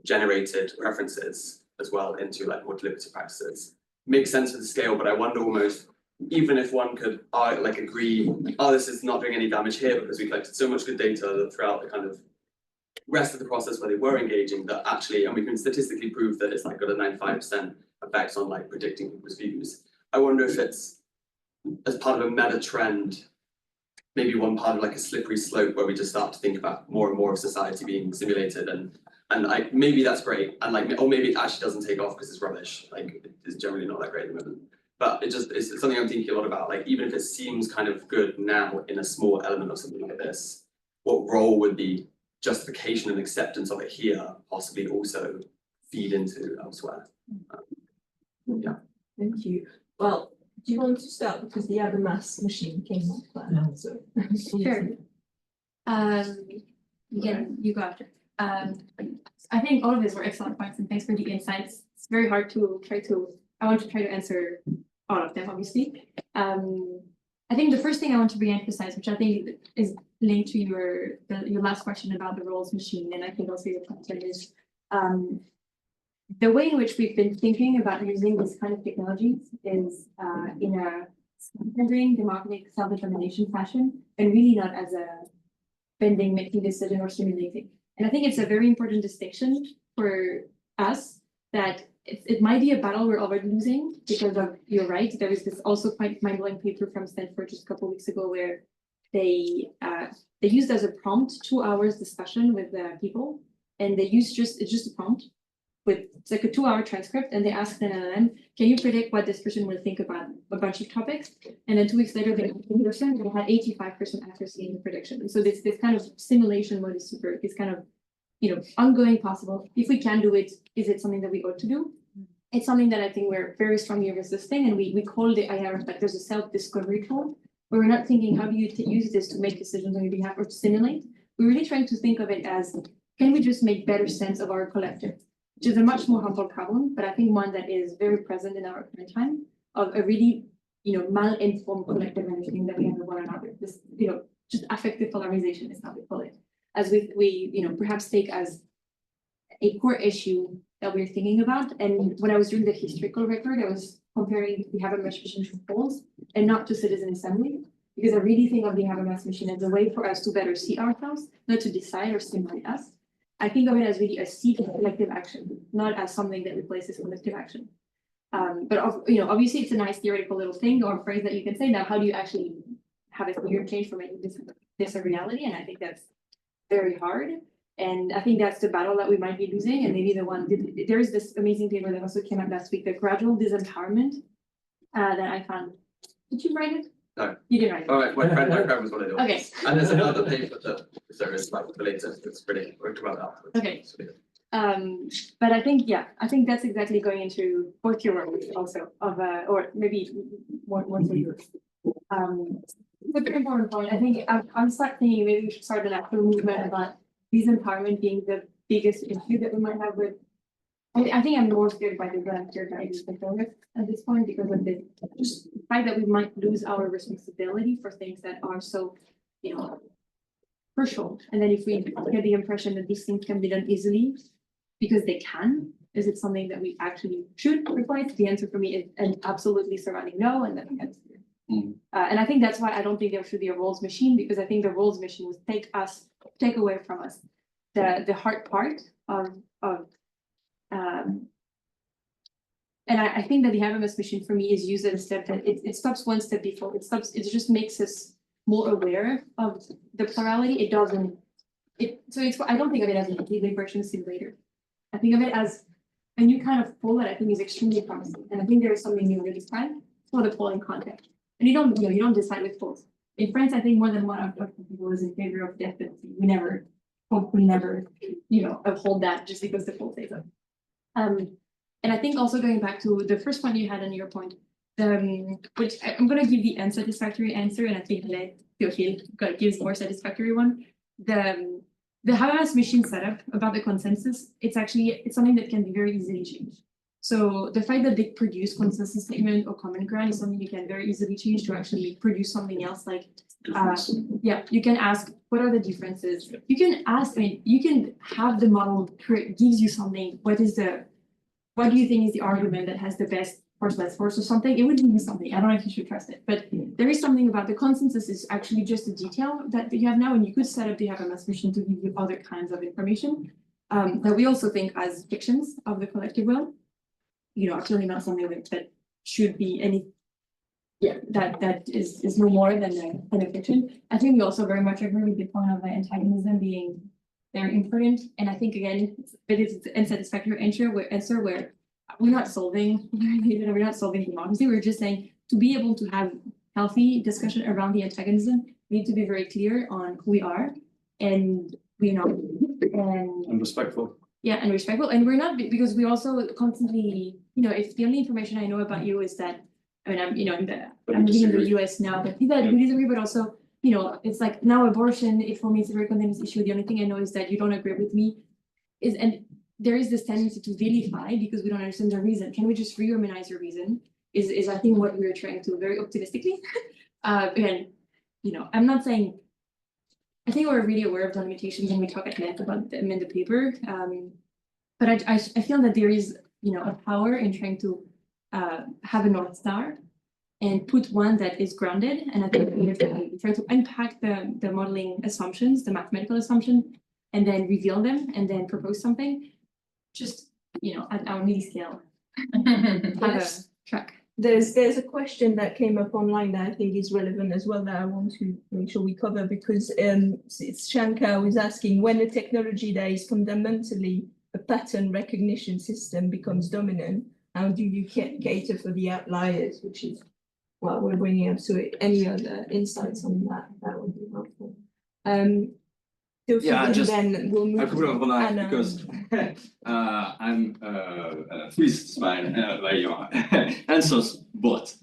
generated references as well into like more deliberative practices. Makes sense for the scale, but I wonder almost, even if one could like agree, oh, this is not doing any damage here because we collected so much good data that throughout the kind of rest of the process where they were engaging, that actually, and we can statistically prove that it's like got a 95% effect on like predicting people's views. I wonder if it's as part of a meta trend, maybe one part of like a slippery slope where we just start to think about more and more of society being simulated, and maybe that's great, and like, or maybe it actually doesn't take off because it's rubbish. Like it's generally not that great at the moment. But it's something I'm thinking a lot about. Like even if it seems kind of good now in a small element of something like this, what role would the justification and acceptance of it here possibly also feed into elsewhere? Yeah. Thank you. Well, do you want to start, because the other mass machine came up? So. Sure. Again, you go after. I think all of these were excellent points, and thanks for the insights. It's very hard to I want to try to answer all of them, obviously. I think the first thing I want to re-emphasize, which I think is linked to your last question about the roles machine, and I think also your question is the way in which we've been thinking about using this kind of technologies is in a rendering democratic self-determination fashion, and really not as a bending, making decision or simulating. And I think it's a very important distinction for us that it might be a battle we're already losing, because of, you're right, there is this also quite mind-blowing paper from Stanford just a couple of weeks ago where they used as a prompt 2 hours discussion with people, and they used it's just a prompt with, it's like a 2-hour transcript, and they asked an LLM, can you predict what this person will think about a bunch of topics? And then 2 weeks later, they had 85% accuracy in the prediction. And so this kind of simulation mode is super, it's kind of, ongoing, possible. If we can do it, is it something that we ought to do? It's something that I think we're very strongly resisting, and we call the IR, like there's a self-discovery tool, where we're not thinking, how do you use this to make decisions on your behalf or to simulate? We're really trying to think of it as, can we just make better sense of our collective? Which is a much more humble problem, but I think one that is very present in our current time, of a really, mal-informed collective understanding that we have of one another. This, just affective polarization is how we call it. As we perhaps take as a core issue that we're thinking about. And when I was doing the historical record, I was comparing the Habermas machine to polls and not to citizen assembly, because I really think of the Habermas machine as a way for us to better see ourselves, not to decide or stimulate us. I think of it as really a seat of collective action, not as something that replaces collective action. But obviously it's a nice theoretical little thing or phrase that you can say. Now, how do you actually have a clear change for making this a reality? And I think that's very hard. And I think that's the battle that we might be losing. And maybe the one, there is this amazing paper that also came out last week, the gradual disempowerment that I found. Did you write it? No. You didn't write it. All right, my friend was one of yours. Okay. And there's another paper that there is like related, it's really, we'll talk about that. Okay. But I think that's exactly going into both your work also of or maybe more so yours. The very important point, I think I'm start thinking maybe we should start an actual movement about disempowerment being the biggest issue that we might have with. I think I'm more scared by the volunteer guidance at this point because of the just the fact that we might lose our responsibility for things that are so, crucial. And then if we get the impression that these things can be done easily because they can, is it something that we actually should replace? The answer for me is an absolutely surrounding no, and then that's and I think that's why I don't think there should be a roles machine, because I think the roles machine would take away from us the hard part of and I think that the Habermas machine for me is used at a step that it stops one step before. It just makes us more aware of the plurality. It doesn't, I don't think of it as a deliberation simulator. I think of it as a new kind of poll that I think is extremely promising. And I think there is something new in this time for the polling context. And you don't decide with polls. In France, I think more than one of people is in favor of death penalty. We never uphold that just because the poll says so. And I think also going back to the first point you had on your point, which I'm going to give the unsatisfactory answer, and I think Théophile gives more satisfactory one. The Habermas machine setup about the consensus, it's something that can be very easily changed. So the fact that they produce consensus statement or common ground is something you can very easily change to actually produce something else. Like, you can ask, what are the differences? You can ask, you can have the model gives you something. What do you think is the argument that has the best force, less force or something? It would give you something. I don't know if you should trust it, but there is something about the consensus is actually just a detail that you have now, and you could set up the Habermas machine to give you other kinds of information that we also think as fictions of the collective will. Absolutely not something that should be that is no more than a fiction. I think we also very much agree with the point of the antagonism being very important. And I think again, it's an unsatisfactory answer where we're not solving democracy. We're just saying to be able to have healthy discussion around the antagonism, we need to be very clear on who we are and and respectful. Yeah, and respectful. And we're not, because we also constantly, if the only information I know about you is that, I'm living in the US now, but we disagree, but also, it's like now abortion, it for me is a very contentious issue. The only thing I know is that you don't agree with me and there is this tendency to vilify because we don't understand the reason. Can we just rehumanize your reason? Is I think what we're trying to very optimistically. And, I'm not saying, I think we're really aware of the limitations and we talk at length about them in the paper. But I feel that there is, a power in trying to have a North Star and put one that is grounded. And I think we try to unpack the modeling assumptions, the mathematical assumption, and then reveal them and then propose something. Just, at our mini scale. Have a track. There's a question that came up online that I think is relevant as well that I want to make sure we cover, because it's Shankar who's asking, when a technology that is fundamentally a pattern recognition system becomes dominant, how do you cater for the outliers, which is what we're bringing up. So any other insights on that would be helpful. Then we'll move to Anna. Because I'm pleased by your answers. But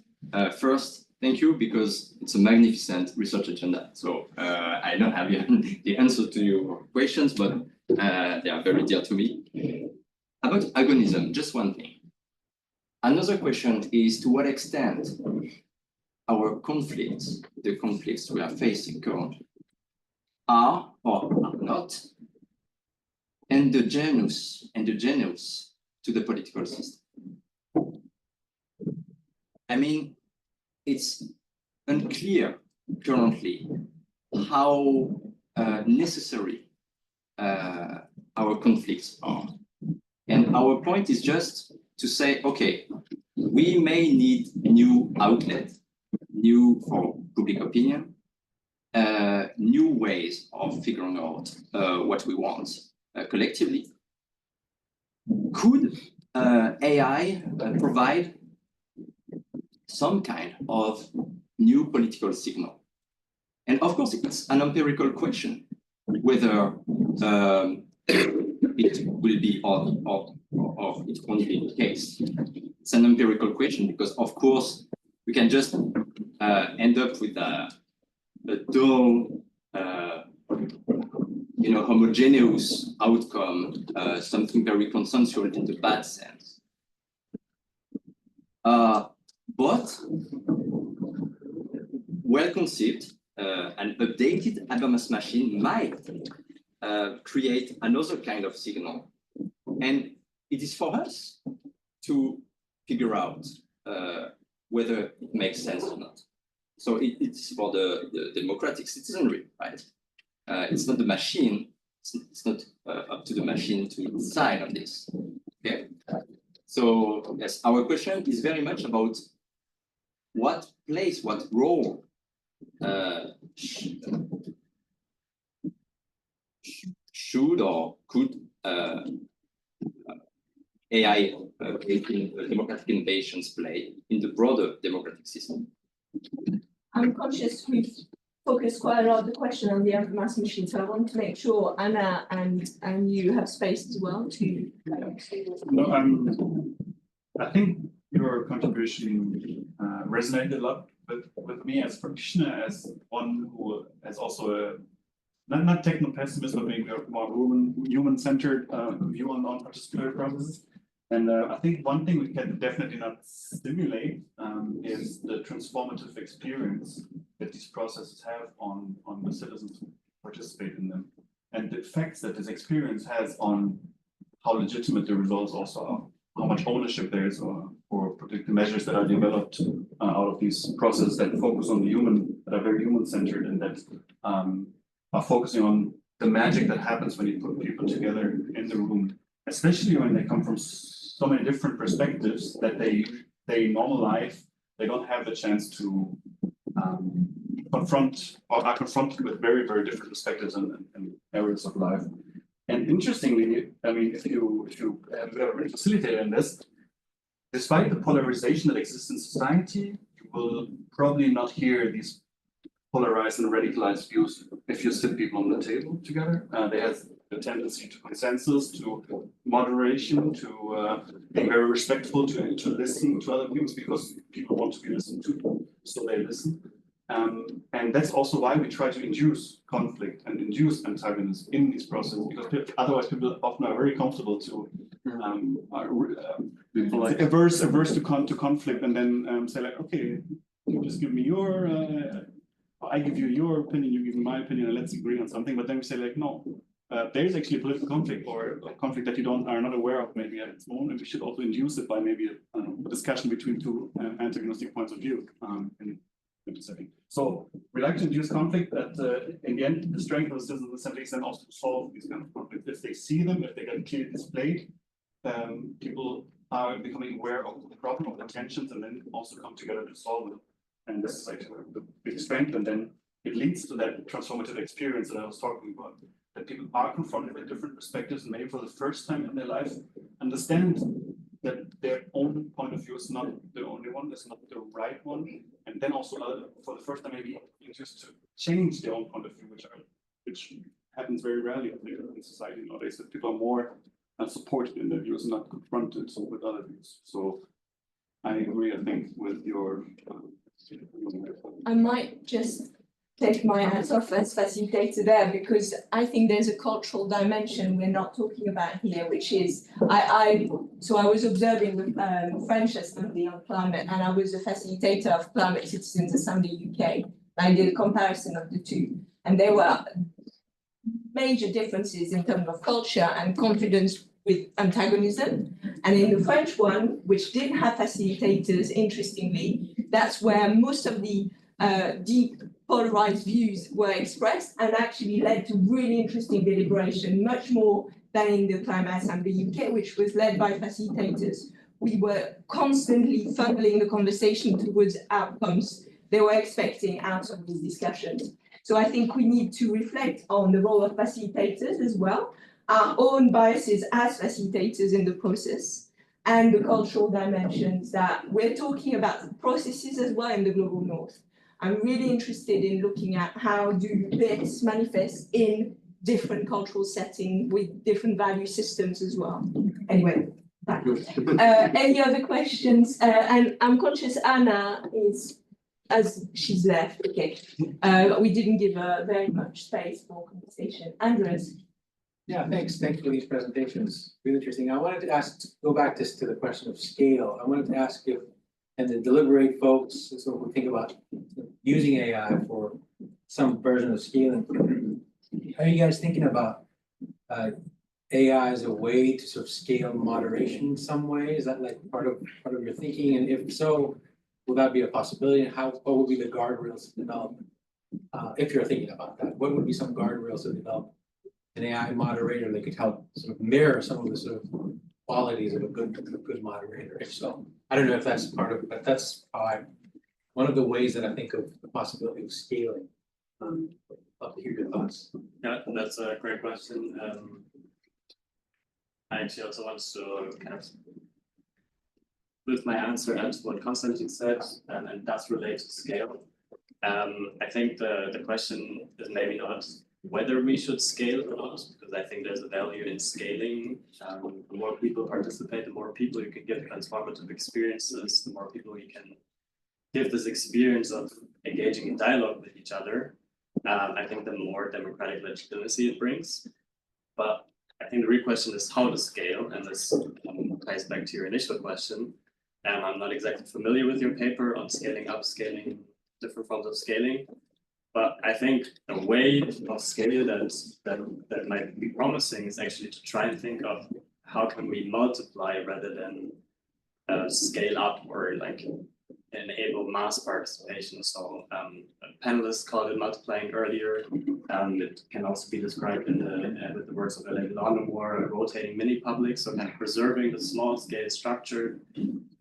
first, thank you, because it's a magnificent research agenda. So I don't have the answer to your questions, but they are very dear to me. About agonism, just one thing. Another question is, to what extent our conflicts, the conflicts we are facing currently, are or are not endogenous to the political system. I mean, it's unclear currently how necessary our conflicts are. And our point is just to say, okay, we may need a new outlet, new for public opinion, new ways of figuring out what we want collectively. Could AI provide some kind of new political signal? And of course, it's an empirical question whether it will be or it won't be the case. It's an empirical question because, of course, we can just end up with a dull, homogeneous outcome, something very consensual in the bad sense. But well-conceived, an updated Habermas machine might create another kind of signal. And it is for us to figure out whether it makes sense or not. So it's for the democratic citizenry, right? It's not the machine, it's not up to the machine to decide on this, okay? So yes, our question is very much about what place, what role should or could AI creating democratic innovations play in the broader democratic system? I'm conscious we've focused quite a lot of the question on the Habermas machine, so I want to make sure Anna and you have space as well to. No, I think your contribution resonated a lot with me as a practitioner, as one who has also a not techno-pessimist, but maybe a more human-centered view on participatory processes. And I think one thing we can definitely not simulate is the transformative experience that these processes have on the citizens who participate in them, and the effects that this experience has on how legitimate the results also are, how much ownership there is for particular measures that are developed out of these processes that focus on the human, that are very human-centered, and that are focusing on the magic that happens when you put people together in the room, especially when they come from so many different perspectives that they normal life, they don't have the chance to confront or are confronted with very, very different perspectives and areas of life. And interestingly, I mean, if you have a facilitator in this, despite the polarization that exists in society, you will probably not hear these polarized and radicalized views if you sit people on the table together. They have a tendency to consensus, to moderation, to being very respectful, to listen to other views because people want to be listened to, so they listen. And that's also why we try to induce conflict and induce antagonism in these processes, because otherwise people often are very comfortable to averse to conflict, and then say like, okay, you just give me your, I give you your opinion, you give me my opinion, and let's agree on something. But then we say like, no, there is actually a political conflict or a conflict that you are not aware of maybe at its own, and we should also induce it by maybe a discussion between two antagonistic points of view. So we like to induce conflict that in the end, the strength of the citizen assembly is then also to solve these kind of conflicts. If they see them, if they get clearly displayed, people are becoming aware of the problem, of the tensions, and then also come together to solve them. And this is like the big strength, and then it leads to that transformative experience that I was talking about, that people are confronted with different perspectives and maybe for the first time in their life understand that their own point of view is not the only one, it's not the right one, and then also for the first time maybe just to change their own point of view, which happens very rarely in society nowadays, that people are more supported in their views and not confronted with other views. So I agree, I think, with your I might just take my hands off as facilitator there, because I think there's a cultural dimension we're not talking about here, which is I was observing the French Assembly on climate, and I was a facilitator of Climate Citizens Assembly UK. I did a comparison of the two, and there were major differences in terms of culture and confidence with antagonism. And in the French one, which didn't have facilitators, interestingly, that's where most of the deep polarized views were expressed and actually led to really interesting deliberation, much more than in the Climate Assembly UK, which was led by facilitators. We were constantly funneling the conversation towards outcomes they were expecting out of these discussions. So I think we need to reflect on the role of facilitators as well, our own biases as facilitators in the process, and the cultural dimensions that we're talking about processes as well in the global north. I'm really interested in looking at how do this manifest in different cultural settings with different value systems as well. Anyway, back. Any other questions? And I'm conscious Anna is, as she's left, okay. We didn't give her very much space for conversation. Andres. Yeah, thanks for these presentations. Really interesting. I wanted to go back to the question of scale. I wanted to ask if, and the deliberate folks, so we think about using AI for some version of scaling. Are you guys thinking about AI as a way to sort of scale moderation in some way? Is that like part of your thinking? And if so, will that be a possibility? And what would be the guardrails to develop? If you're thinking about that, what would be some guardrails to develop an AI moderator that could help sort of mirror some of the sort of qualities of a good moderator? If so, I don't know if that's part of it, but that's how one of the ways that I think of the possibility of scaling. Love to hear your thoughts. Yeah, that's a great question. I actually also want to kind of with my answer and what Constantin said, and that's related to scale. I think the question is maybe not whether we should scale or not, because I think there's a value in scaling. The more people participate, the more people you can give transformative experiences, the more people you can give this experience of engaging in dialogue with each other. I think the more democratic legitimacy it brings. But I think the real question is how to scale, and this ties back to your initial question. I'm not exactly familiar with your paper on scaling up, scaling, different forms of scaling. But I think a way of scale that might be promising is actually to try and think of how can we multiply rather than scale up or like enable mass participation. So panelists called it multiplying earlier. It can also be described in with the works of Mellon or rotating mini public. So kind of preserving the small scale structures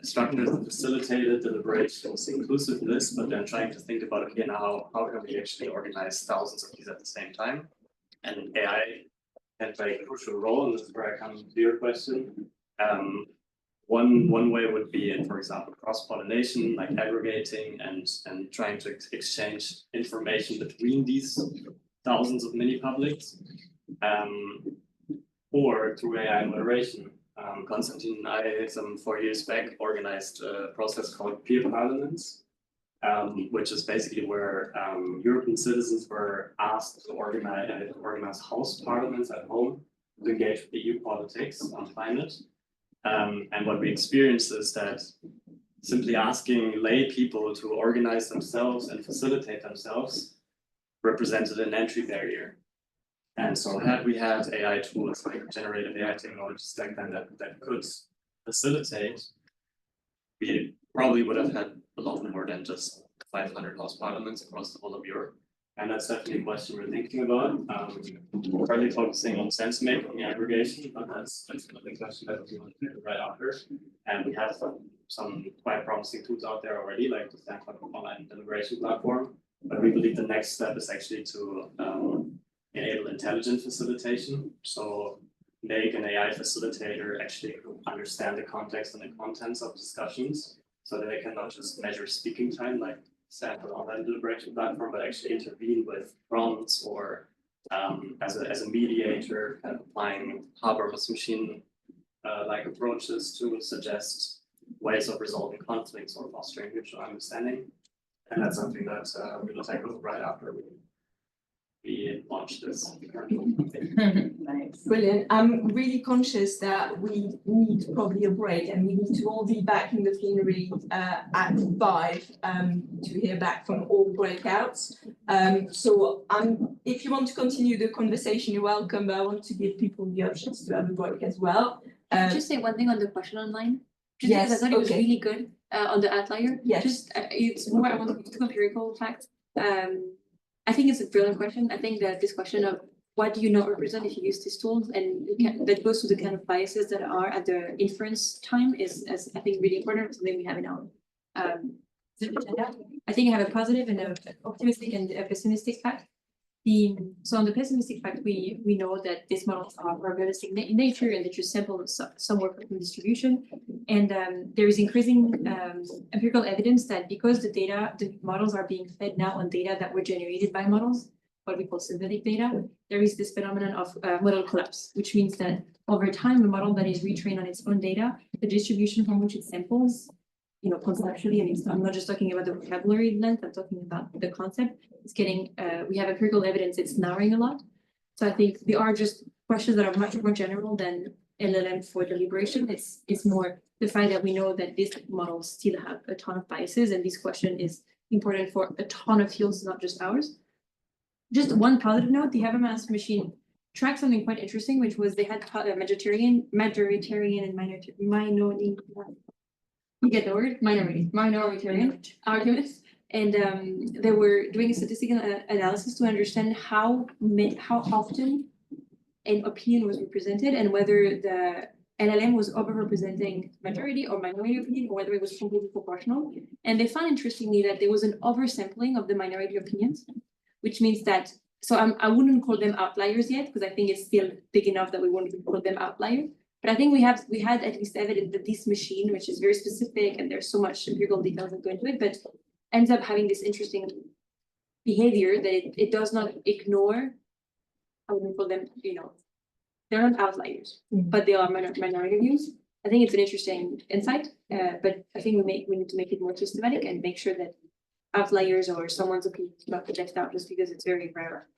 that facilitated deliberations, inclusiveness, but then trying to think about, okay, now how can we actually organize thousands of these at the same time? And AI can play a crucial role, and this is where I come to your question. One way would be in, for example, cross-pollination, like aggregating and trying to exchange information between these thousands of mini publics, or through AI moderation. Constantin and I, some 4 years back, organized a process called peer parliaments, which is basically where European citizens were asked to organize house parliaments at home to engage with EU politics on climate. And what we experienced is that simply asking lay people to organize themselves and facilitate themselves represented an entry barrier. And so had we had AI tools like generative AI technologies back then that could facilitate, we probably would have had a lot more than just 500 house parliaments across the whole of Europe. And that's definitely a question we're thinking about. We're currently focusing on sense making and aggregation, but that's another question that we want to do right after. And we have some quite promising tools out there already, like the Stanford Online Deliberation Platform. But we believe the next step is actually to enable intelligent facilitation. So make an AI facilitator actually understand the context and the contents of discussions, so that they can not just measure speaking time like Stanford Online Deliberation Platform, but actually intervene with prompts or as a mediator, kind of applying Habermas machine like approaches to suggest ways of resolving conflicts or fostering mutual understanding. And that's something that we'll tackle right after we launch this. Nice. Brilliant. I'm really conscious that we need probably a break and we need to all be back in the plenary at 5 to hear back from all breakouts. So if you want to continue the conversation, you're welcome, but I want to give people the options to have a break as well. Can I just say one thing on the question online? Just because Yes, I thought it was okay. really good on the outlier. Yes. Just it's more I want to give empirical facts. I think it's a brilliant question. I think that this question of what do you not represent if you use these tools, and that goes to the kind of biases that are at the inference time is, as I think, really important, something we have in our agenda. I think I have a positive and an optimistic and a pessimistic fact. So on the pessimistic fact, we know that these models are probabilistic in nature and that you sample somewhere from distribution. And there is increasing empirical evidence that because the models are being fed now on data that were generated by models, what we call synthetic data, there is this phenomenon of model collapse, which means that over time, a model that is retrained on its own data, the distribution from which it samples, conceptually, and I'm not just talking about the vocabulary length, I'm talking about the concept. It's getting, we have empirical evidence, it's narrowing a lot. So I think they are just questions that are much more general than LLM for deliberation. It's more the fact that we know that these models still have a ton of biases, and this question is important for a ton of fields, not just ours. Just one positive note, the Habermas machine tracked something quite interesting, which was they had majoritarian and minority. You get the word? Minoritarian arguments. And they were doing a statistical analysis to understand how often an opinion was represented and whether the LLM was overrepresenting majority or minority opinion, or whether it was completely proportional. And they found interestingly that there was an oversampling of the minority opinions, which means that, so I wouldn't call them outliers yet, because I think it's still big enough that we wouldn't call them outliers. But I think we had at least evidence that this machine, which is very specific and there's so much empirical details that go into it, but ends up having this interesting behavior that it does not ignore, I wouldn't call them, they're not outliers, but they are minority views. I think it's an interesting insight, but I think we need to make it more systematic and make sure that outliers or someone's opinion is not projected out just because it's very rare.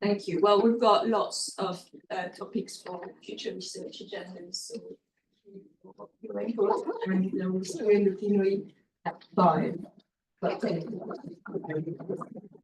Thank you. Well, we've got lots of topics for future research agendas, so we're in the plenary at 5. But